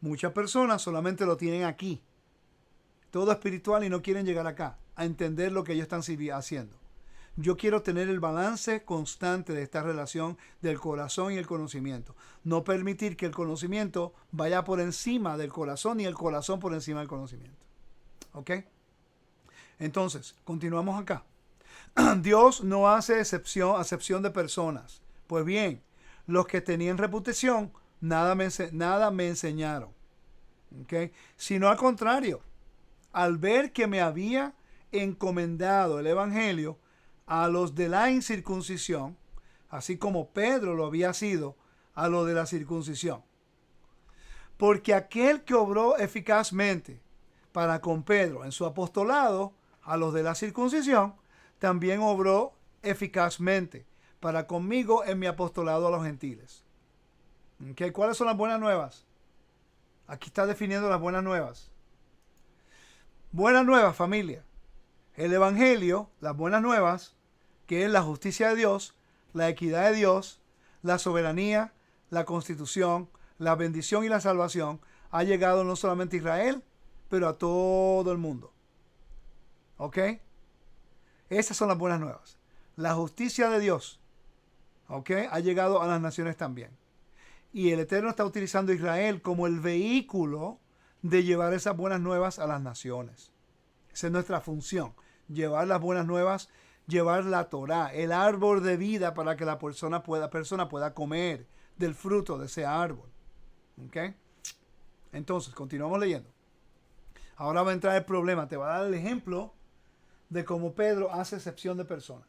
Speaker 1: Muchas personas solamente lo tienen aquí. todo espiritual y no quieren llegar acá a entender lo que ellos están haciendo. Yo quiero tener el balance constante de esta relación del corazón y el conocimiento. No permitir que el conocimiento vaya por encima del corazón ni el corazón por encima del conocimiento. ¿Ok? Entonces, continuamos acá. Dios no hace acepción de personas. Pues bien, los que tenían reputación, nada me enseñaron. ¿Ok? Sino al contrario, al ver que me había encomendado el evangelio a los de la incircuncisión, así como Pedro lo había sido a los de la circuncisión. Porque aquel que obró eficazmente para con Pedro en su apostolado a los de la circuncisión, también obró eficazmente para conmigo en mi apostolado a los gentiles. ¿Okay? ¿Cuáles son las buenas nuevas? Aquí está definiendo las buenas nuevas. Buenas nuevas, familia. El evangelio, las buenas nuevas, que es la justicia de Dios, la equidad de Dios, la soberanía, la constitución, la bendición y la salvación, ha llegado no solamente a Israel, pero a todo el mundo. ¿Ok? Esas son las buenas nuevas. La justicia de Dios, ¿ok?, ha llegado a las naciones también. Y el Eterno está utilizando a Israel como el vehículo de llevar esas buenas nuevas a las naciones. Esa es nuestra función. Llevar las buenas nuevas, llevar la Torá, el árbol de vida para que la persona pueda comer del fruto de ese árbol. ¿Ok? Entonces, continuamos leyendo. Ahora va a entrar el problema. Te va a dar el ejemplo de cómo Pedro hace excepción de personas.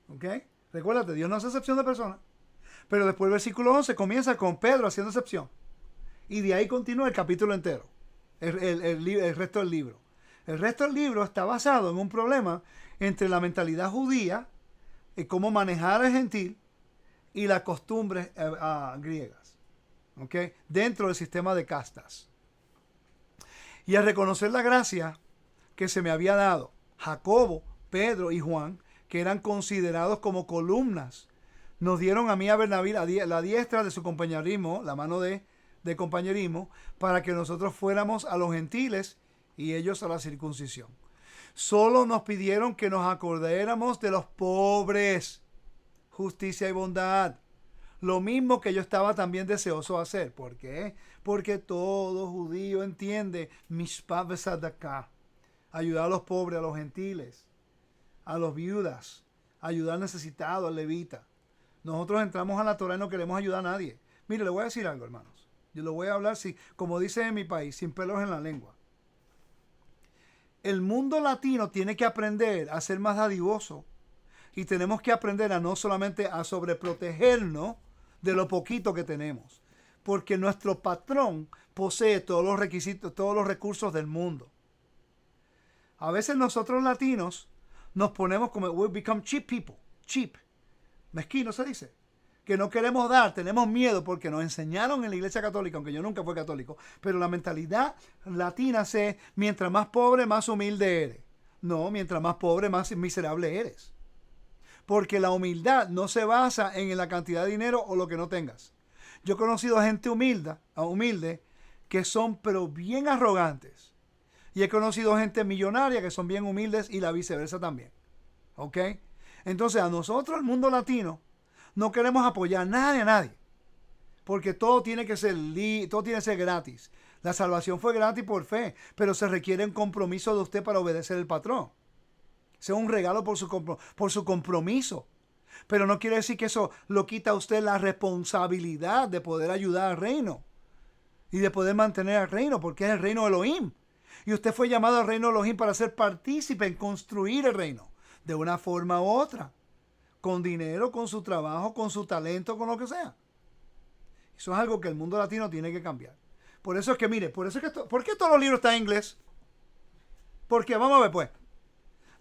Speaker 1: ¿Ok? Recuérdate, Dios no hace excepción de personas. Pero después el versículo 11 comienza con Pedro haciendo excepción. Y de ahí continúa el capítulo entero. El resto del libro. El resto del libro está basado en un problema entre la mentalidad judía y cómo manejar al gentil y las costumbres griegas. ¿Ok? Dentro del sistema de castas. Y al reconocer la gracia que se me había dado, Jacobo, Pedro y Juan, que eran considerados como columnas, nos dieron a mí a Bernabé la diestra de su compañerismo, la mano de compañerismo, para que nosotros fuéramos a los gentiles y ellos a la circuncisión. Solo nos pidieron que nos acordáramos de los pobres, justicia y bondad. Lo mismo que yo estaba también deseoso de hacer. ¿Por qué? Porque todo judío entiende mishpat v'tzedakah. Ayudar a los pobres, a los gentiles, a los viudas, ayudar al necesitado, al levita. Nosotros entramos a la Torah y no queremos ayudar a nadie. Mire, le voy a decir algo, hermanos. Yo lo voy a hablar, como dicen en mi país, sin pelos en la lengua. El mundo latino tiene que aprender a ser más dadivoso. Y tenemos que aprender a no solamente a sobreprotegernos de lo poquito que tenemos. Porque nuestro patrón posee todos los requisitos, todos los recursos del mundo. A veces nosotros latinos nos ponemos como, we become cheap people. Cheap. Mezquino se dice. Que no queremos dar, tenemos miedo porque nos enseñaron en la iglesia católica, aunque yo nunca fui católico, pero la mentalidad latina es, mientras más pobre, más humilde eres. No, mientras más pobre, más miserable eres. Porque la humildad no se basa en la cantidad de dinero o lo que no tengas. Yo he conocido a gente humilde que son pero bien arrogantes. Y he conocido gente millonaria que son bien humildes y la viceversa también. ¿Ok? Entonces a nosotros, el mundo latino, no queremos apoyar a nadie. Porque todo tiene que ser gratis. La salvación fue gratis por fe, pero se requiere un compromiso de usted para obedecer el patrón. Sea un regalo por su compromiso. Pero no quiere decir que eso lo quita a usted la responsabilidad de poder ayudar al reino. Y de poder mantener al reino, porque es el reino de Elohim. Y usted fue llamado al reino de Elohim para ser partícipe en construir el reino. De una forma u otra. Con dinero, con su trabajo, con su talento, con lo que sea. Eso es algo que el mundo latino tiene que cambiar. Por eso es que, mire, ¿por qué todos los libros están en inglés? Porque, vamos a ver pues.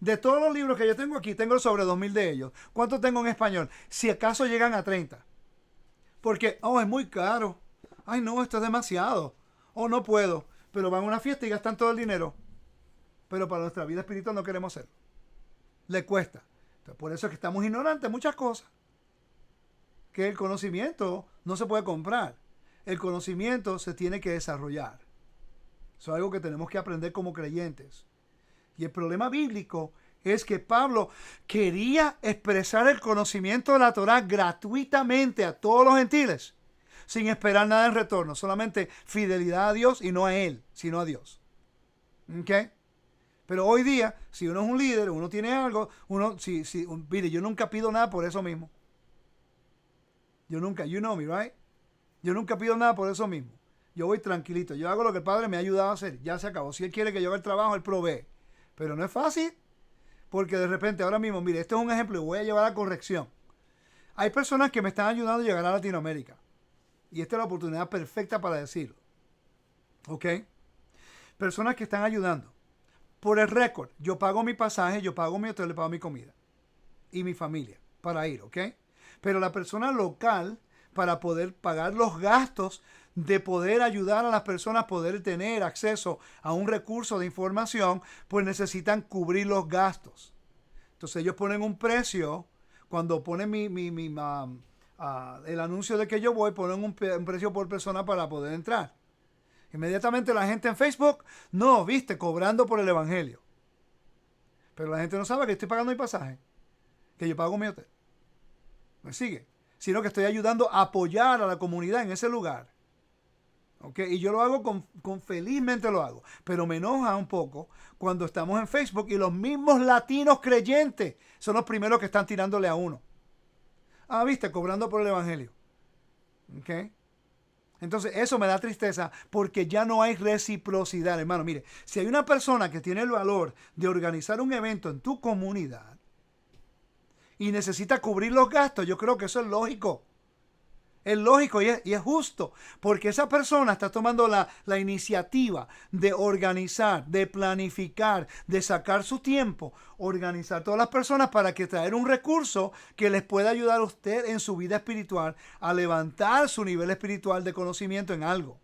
Speaker 1: De todos los libros que yo tengo aquí, tengo sobre 2000 de ellos. ¿Cuántos tengo en español? Si acaso llegan a 30. Porque, es muy caro. Ay, no, esto es demasiado. No puedo. Pero van a una fiesta y gastan todo el dinero. Pero para nuestra vida espiritual no queremos hacerlo. Le cuesta. Entonces, por eso es que estamos ignorantes de muchas cosas. Que el conocimiento no se puede comprar. El conocimiento se tiene que desarrollar. Eso es algo que tenemos que aprender como creyentes. Y el problema bíblico es que Pablo quería expresar el conocimiento de la Torá gratuitamente a todos los gentiles, sin esperar nada en retorno, solamente fidelidad a Dios y no a él, sino a Dios. ¿Ok? Pero hoy día, si uno es un líder, uno tiene algo, mire, yo nunca pido nada por eso mismo. Yo nunca, you know me, right? Yo nunca pido nada por eso mismo. Yo voy tranquilito, yo hago lo que el Padre me ha ayudado a hacer, ya se acabó. Si Él quiere que yo haga el trabajo, Él provee. Pero no es fácil, porque de repente, ahora mismo, mire, esto es un ejemplo y voy a llevar a corrección. Hay personas que me están ayudando a llegar a Latinoamérica. Y esta es la oportunidad perfecta para decirlo. ¿Ok? Personas que están ayudando. Por el récord, yo pago mi pasaje, yo pago mi hotel, le pago mi comida. Y mi familia para ir, ¿ok? Pero la persona local, para poder pagar los gastos de poder ayudar a las personas a poder tener acceso a un recurso de información, pues necesitan cubrir los gastos. Entonces ellos ponen un precio, cuando ponen el anuncio de que yo voy, ponen un precio por persona para poder entrar. Inmediatamente la gente en Facebook, no, viste, cobrando por el evangelio. Pero la gente no sabe que estoy pagando mi pasaje, que yo pago mi hotel. ¿Me sigue? Sino que estoy ayudando a apoyar a la comunidad en ese lugar. ¿Ok? Y yo lo hago felizmente lo hago. Pero me enoja un poco cuando estamos en Facebook y los mismos latinos creyentes son los primeros que están tirándole a uno. Ah, viste, cobrando por el evangelio. ¿Ok? Entonces eso me da tristeza porque ya no hay reciprocidad, hermano. Mire, si hay una persona que tiene el valor de organizar un evento en tu comunidad y necesita cubrir los gastos, yo creo que eso es lógico. Es lógico y es justo, porque esa persona está tomando la iniciativa de organizar, de planificar, de sacar su tiempo, organizar todas las personas para que traer un recurso que les pueda ayudar a usted en su vida espiritual a levantar su nivel espiritual de conocimiento en algo.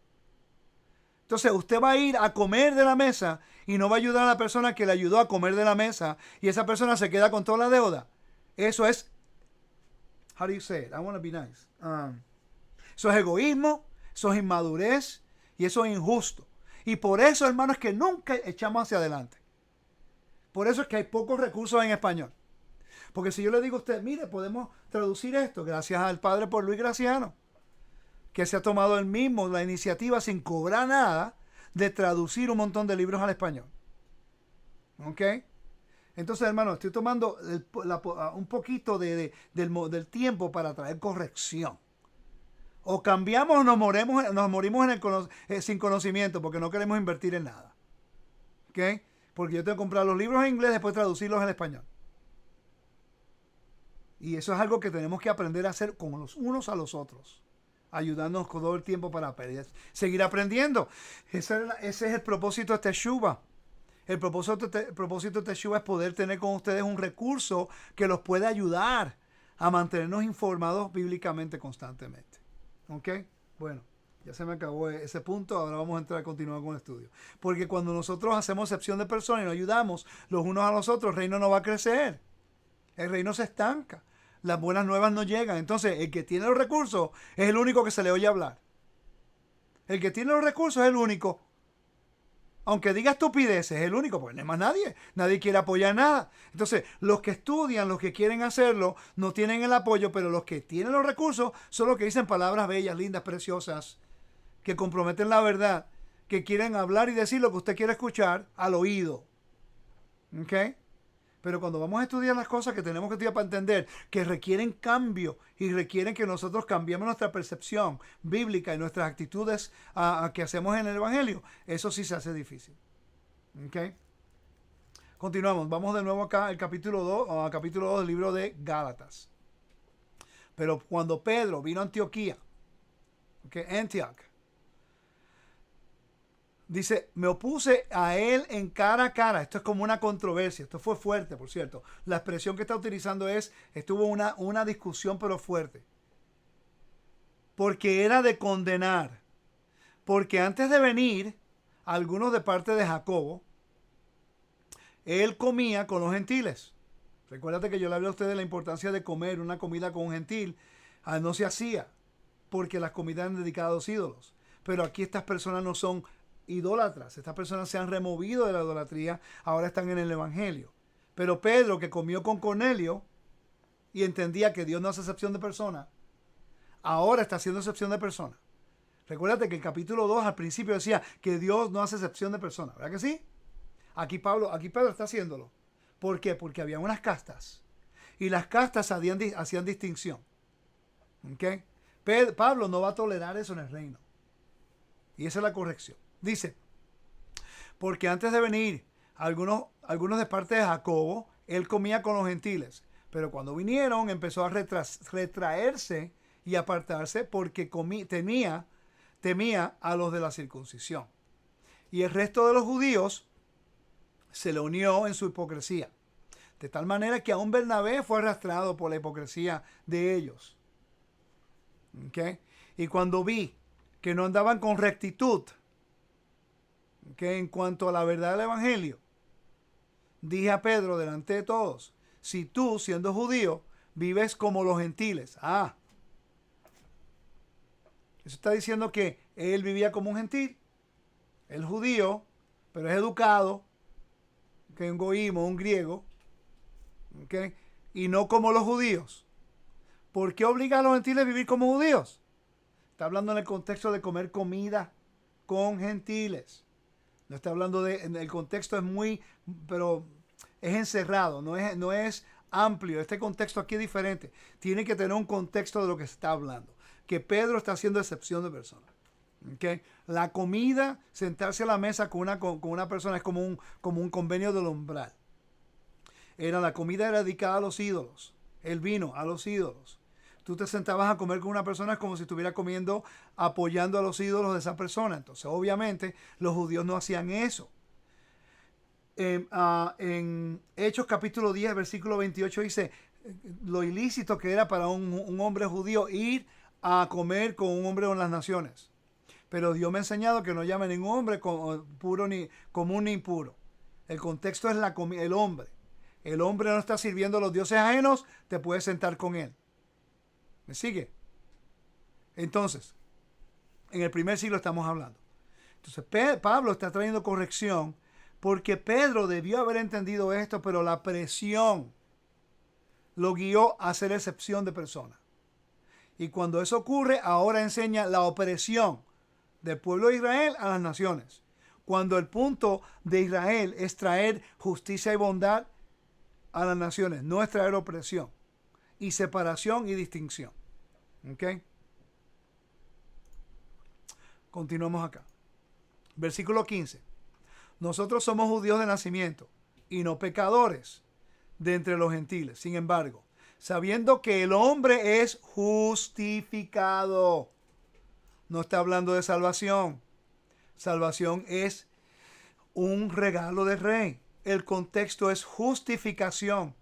Speaker 1: Entonces usted va a ir a comer de la mesa y no va a ayudar a la persona que le ayudó a comer de la mesa y esa persona se queda con toda la deuda. Eso es, how do you say it? I want to be nice. Eso es egoísmo, eso es inmadurez y eso es injusto. Y por eso, hermanos, es que nunca echamos hacia adelante. Por eso es que hay pocos recursos en español. Porque si yo le digo a usted, mire, podemos traducir esto, gracias al Padre por Luis Graciano, que se ha tomado él mismo la iniciativa sin cobrar nada de traducir un montón de libros al español. ¿Ok? Entonces, hermano, estoy tomando un poquito del tiempo para traer corrección. O cambiamos o nos morimos sin conocimiento porque no queremos invertir en nada. ¿Ok? Porque yo tengo que comprar los libros en inglés y después traducirlos en español. Y eso es algo que tenemos que aprender a hacer con los unos a los otros. Ayudándonos todo el tiempo para seguir aprendiendo. Ese es el propósito de Teshuvah. El propósito de Teshuvah es poder tener con ustedes un recurso que los pueda ayudar a mantenernos informados bíblicamente constantemente. ¿Ok? Bueno, ya se me acabó ese punto. Ahora vamos a continuar con el estudio. Porque cuando nosotros hacemos excepción de personas y nos ayudamos los unos a los otros, el reino no va a crecer. El reino se estanca. Las buenas nuevas no llegan. Entonces, el que tiene los recursos es el único que se le oye hablar. El que tiene los recursos es el único. Aunque diga estupideces, es el único, porque no hay más nadie. Nadie quiere apoyar nada. Entonces, los que estudian, los que quieren hacerlo, no tienen el apoyo, pero los que tienen los recursos son los que dicen palabras bellas, lindas, preciosas, que comprometen la verdad, que quieren hablar y decir lo que usted quiere escuchar al oído. ¿Ok? Pero cuando vamos a estudiar las cosas que tenemos que estudiar para entender que requieren cambio y requieren que nosotros cambiemos nuestra percepción bíblica y nuestras actitudes que hacemos en el Evangelio, eso sí se hace difícil. ¿Ok? Continuamos. Vamos de nuevo acá al capítulo 2 del libro de Gálatas. Pero cuando Pedro vino a Antioquía, Antioch, dice, me opuse a él en cara a cara. Esto es como una controversia. Esto fue fuerte, por cierto. La expresión que está utilizando estuvo una discusión, pero fuerte. Porque era de condenar. Porque antes de venir, algunos de parte de Jacobo, él comía con los gentiles. Recuérdate que yo le hablé a ustedes de la importancia de comer una comida con un gentil. No se hacía, porque las comidas eran dedicadas a los ídolos. Pero aquí estas personas no son idólatras. Estas personas se han removido de la idolatría, ahora están en el Evangelio. Pero Pedro, que comió con Cornelio y entendía que Dios no hace excepción de personas, ahora está haciendo excepción de personas. Recuérdate que el capítulo 2 al principio decía que Dios no hace excepción de personas, ¿verdad que sí? Aquí Pedro está haciéndolo. ¿Por qué? Porque había unas castas. Y las castas hacían distinción. ¿Okay? Pablo no va a tolerar eso en el reino. Y esa es la corrección. Dice, porque antes de venir algunos de parte de Jacobo, él comía con los gentiles. Pero cuando vinieron empezó a retraerse y apartarse porque temía a los de la circuncisión. Y el resto de los judíos se le unió en su hipocresía. De tal manera que aún Bernabé fue arrastrado por la hipocresía de ellos. ¿Okay? Y cuando vi que no andaban con rectitud, ¿okay?, en cuanto a la verdad del evangelio, dije a Pedro delante de todos, si tú, siendo judío, vives como los gentiles. Eso está diciendo que él vivía como un gentil, el judío, pero es educado, que un goímo, un griego, ¿okay?, y no como los judíos. ¿Por qué obliga a los gentiles a vivir como judíos? Está hablando en el contexto de comer comida con gentiles. No está hablando el contexto es muy, pero es encerrado, no es amplio. Este contexto aquí es diferente. Tiene que tener un contexto de lo que se está hablando. Que Pedro está haciendo excepción de personas. ¿Okay? La comida, sentarse a la mesa con una persona es como un convenio del umbral. La comida era dedicada a los ídolos. El vino a los ídolos. Tú te sentabas a comer con una persona como si estuviera comiendo, apoyando a los ídolos de esa persona. Entonces, obviamente, los judíos no hacían eso. En Hechos capítulo 10, versículo 28 dice lo ilícito que era para un hombre judío ir a comer con un hombre de las naciones. Pero Dios me ha enseñado que no llame a ningún hombre puro ni común ni impuro. El contexto es el hombre. El hombre no está sirviendo a los dioses ajenos, te puedes sentar con él. ¿Me sigue? Entonces, en el primer siglo estamos hablando. Entonces, Pablo está trayendo corrección porque Pedro debió haber entendido esto, pero la presión lo guió a hacer excepción de personas. Y cuando eso ocurre, ahora enseña la opresión del pueblo de Israel a las naciones. Cuando el punto de Israel es traer justicia y bondad a las naciones, no es traer opresión y separación y distinción. ¿Ok? Continuamos acá. Versículo 15. Nosotros somos judíos de nacimiento y no pecadores de entre los gentiles. Sin embargo, sabiendo que el hombre es justificado. No está hablando de salvación. Salvación es un regalo del rey. El contexto es justificación.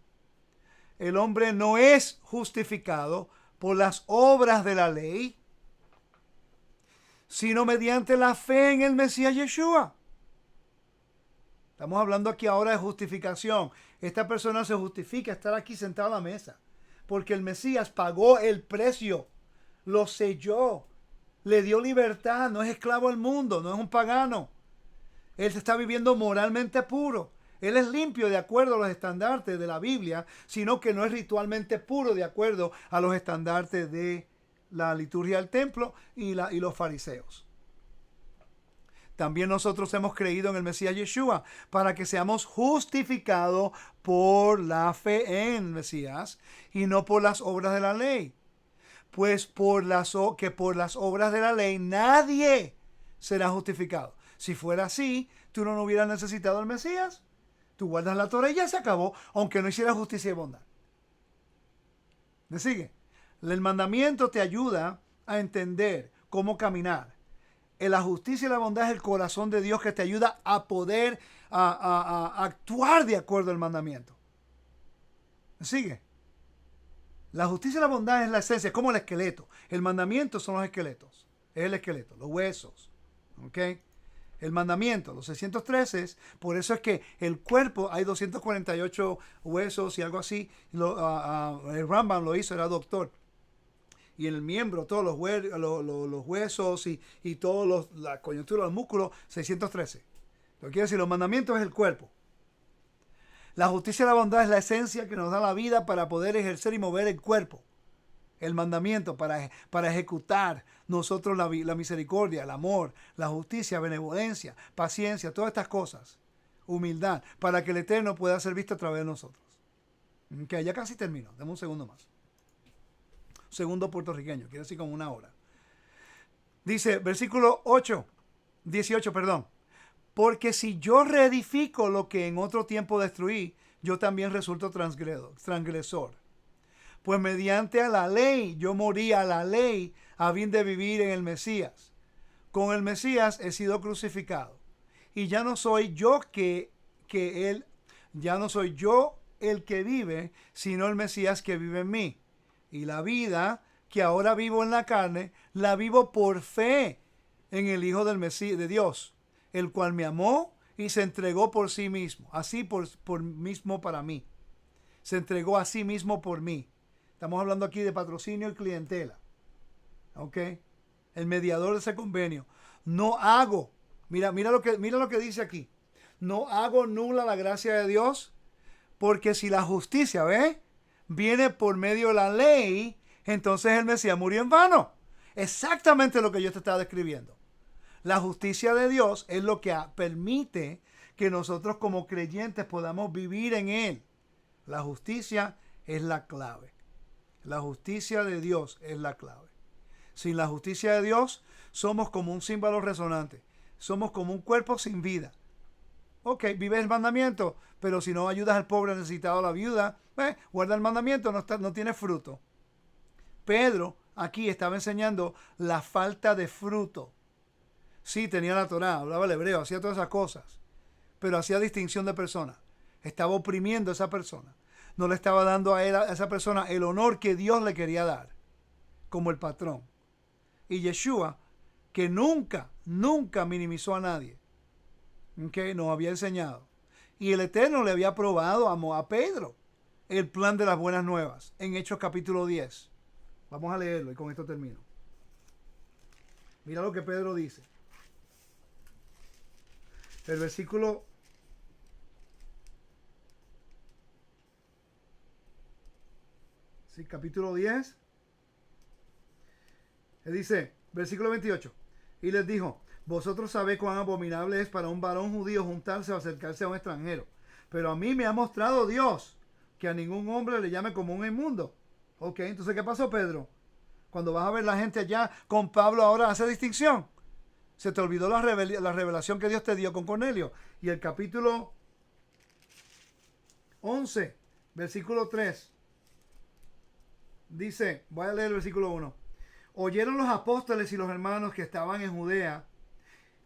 Speaker 1: El hombre no es justificado por las obras de la ley, sino mediante la fe en el Mesías Yeshua. Estamos hablando aquí ahora de justificación. Esta persona se justifica estar aquí sentado a la mesa, porque el Mesías pagó el precio, lo selló, le dio libertad, no es esclavo al mundo, no es un pagano. Él está viviendo moralmente puro. Él es limpio de acuerdo a los estandartes de la Biblia, sino que no es ritualmente puro de acuerdo a los estandartes de la liturgia del templo y los fariseos. También nosotros hemos creído en el Mesías Yeshua para que seamos justificados por la fe en el Mesías y no por las obras de la ley. Pues por las obras de la ley nadie será justificado. Si fuera así, tú no hubieras necesitado al Mesías. Tú guardas la Torá y ya se acabó, aunque no hicieras justicia y bondad. ¿Me sigue? El mandamiento te ayuda a entender cómo caminar. La justicia y la bondad es el corazón de Dios que te ayuda a poder a actuar de acuerdo al mandamiento. ¿Me sigue? La justicia y la bondad es la esencia, es como el esqueleto. El mandamiento son los esqueletos. Es el esqueleto, los huesos. ¿Ok? El mandamiento, los 613, por eso es que el cuerpo, hay 248 huesos y algo así. El Rambam lo hizo, era doctor. y en el miembro, todos los huesos y todos la coyuntura del músculo, 613. Lo que quiere decir, los mandamientos es el cuerpo. La justicia y la bondad es la esencia que nos da la vida para poder ejercer y mover el cuerpo. El mandamiento para ejecutar nosotros la misericordia, el amor, la justicia, benevolencia, paciencia, todas estas cosas. Humildad, para que el Eterno pueda ser visto a través de nosotros. Ok, ya casi termino. Dame un segundo más. Segundo puertorriqueño, quiere decir como una hora. Dice, versículo 18, perdón. Porque si yo reedifico lo que en otro tiempo destruí, yo también resulto transgresor. Pues mediante a la ley, yo morí a la ley a fin de vivir en el Mesías. Con el Mesías he sido crucificado. Y ya no soy yo ya no soy yo el que vive, sino el Mesías que vive en mí. Y la vida que ahora vivo en la carne, la vivo por fe en el Hijo del Mesías, de Dios, el cual me amó y se entregó por sí mismo, así por mismo para mí. Se entregó a sí mismo por mí. Estamos hablando aquí de patrocinio y clientela. ¿Ok? El mediador de ese convenio. No hago, mira lo que dice aquí. No hago nula la gracia de Dios, porque si la justicia, viene por medio de la ley, entonces el Mesías murió en vano. Exactamente lo que yo te estaba describiendo. La justicia de Dios es lo que permite que nosotros como creyentes podamos vivir en Él. La justicia es la clave. La justicia de Dios es la clave. Sin la justicia de Dios, somos como un címbalo resonante. Somos como un cuerpo sin vida. Ok, vives el mandamiento, pero si no ayudas al pobre necesitado, a la viuda, guarda el mandamiento, no tiene fruto. Pedro aquí estaba enseñando la falta de fruto. Sí, tenía la Torá, hablaba el hebreo, hacía todas esas cosas, pero hacía distinción de personas. Estaba oprimiendo a esa persona. No le estaba dando a esa persona el honor que Dios le quería dar, como el patrón. Y Yeshua, que nunca minimizó a nadie, ¿okay? Nos había enseñado. Y el Eterno le había probado a Pedro el plan de las buenas nuevas en Hechos capítulo 10. Vamos a leerlo y con esto termino. Mira lo que Pedro dice. El versículo 10. Él dice, versículo 28. Y les dijo, vosotros sabéis cuán abominable es para un varón judío juntarse o acercarse a un extranjero. Pero a mí me ha mostrado Dios que a ningún hombre le llame como un inmundo. Ok, entonces ¿qué pasó, Pedro? Cuando vas a ver la gente allá con Pablo ahora hace distinción. Se te olvidó la revelación que Dios te dio con Cornelio. Y el capítulo 11, versículo 3. Dice, voy a leer el versículo 1. Oyeron los apóstoles y los hermanos que estaban en Judea,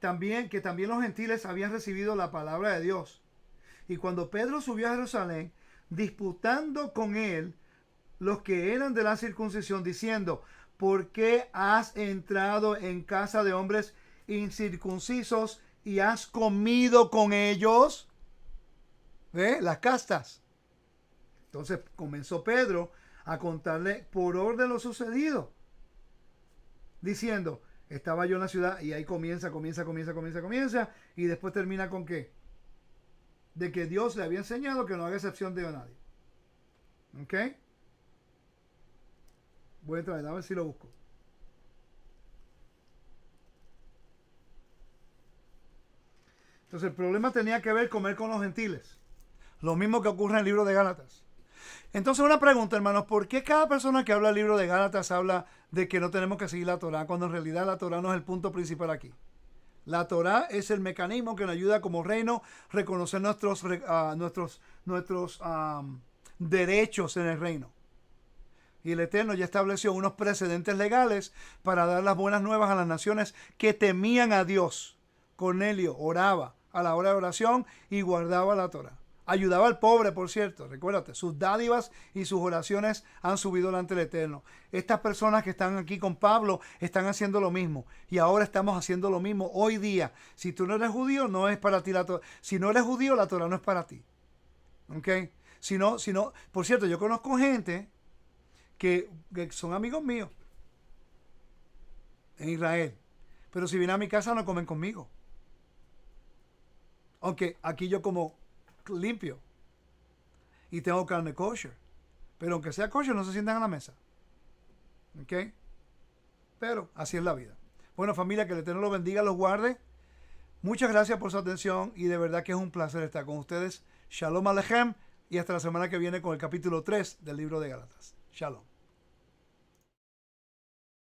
Speaker 1: que también los gentiles habían recibido la palabra de Dios. Y cuando Pedro subió a Jerusalén, disputando con él los que eran de la circuncisión, diciendo, ¿por qué has entrado en casa de hombres incircuncisos y has comido con ellos? Las castas. Entonces comenzó Pedro a contarle por orden lo sucedido, diciendo, estaba yo en la ciudad, y ahí comienza, y después termina con qué? De que Dios le había enseñado que no haga excepción de nadie. ¿Ok? Voy a entrar, a ver si lo busco. Entonces el problema tenía que ver comer con los gentiles. Lo mismo que ocurre en el libro de Gálatas. Entonces una pregunta, hermanos, ¿por qué cada persona que habla del libro de Gálatas habla de que no tenemos que seguir la Torá, cuando en realidad la Torá no es el punto principal aquí? La Torá es el mecanismo que nos ayuda como reino a reconocer nuestros derechos en el reino. Y el Eterno ya estableció unos precedentes legales para dar las buenas nuevas a las naciones que temían a Dios. Cornelio oraba a la hora de oración y guardaba la Torá. Ayudaba al pobre, por cierto. Recuérdate, sus dádivas y sus oraciones han subido delante del Eterno. Estas personas que están aquí con Pablo están haciendo lo mismo. Y ahora estamos haciendo lo mismo hoy día. Si tú no eres judío, no es para ti la Torá. Si no eres judío, la Torá no es para ti. ¿Ok? Si no, por cierto, yo conozco gente que son amigos míos. en Israel. Pero si vienen a mi casa no comen conmigo. Aunque aquí yo como limpio y tengo carne kosher. Pero aunque sea kosher no se sientan a la mesa. ¿Ok? Pero así es la vida. Bueno, familia, que el Eterno los bendiga, los guarde. Muchas gracias por su atención y de verdad que es un placer estar con ustedes. Shalom Alechem y hasta la semana que viene con el capítulo 3 del libro de Gálatas. Shalom.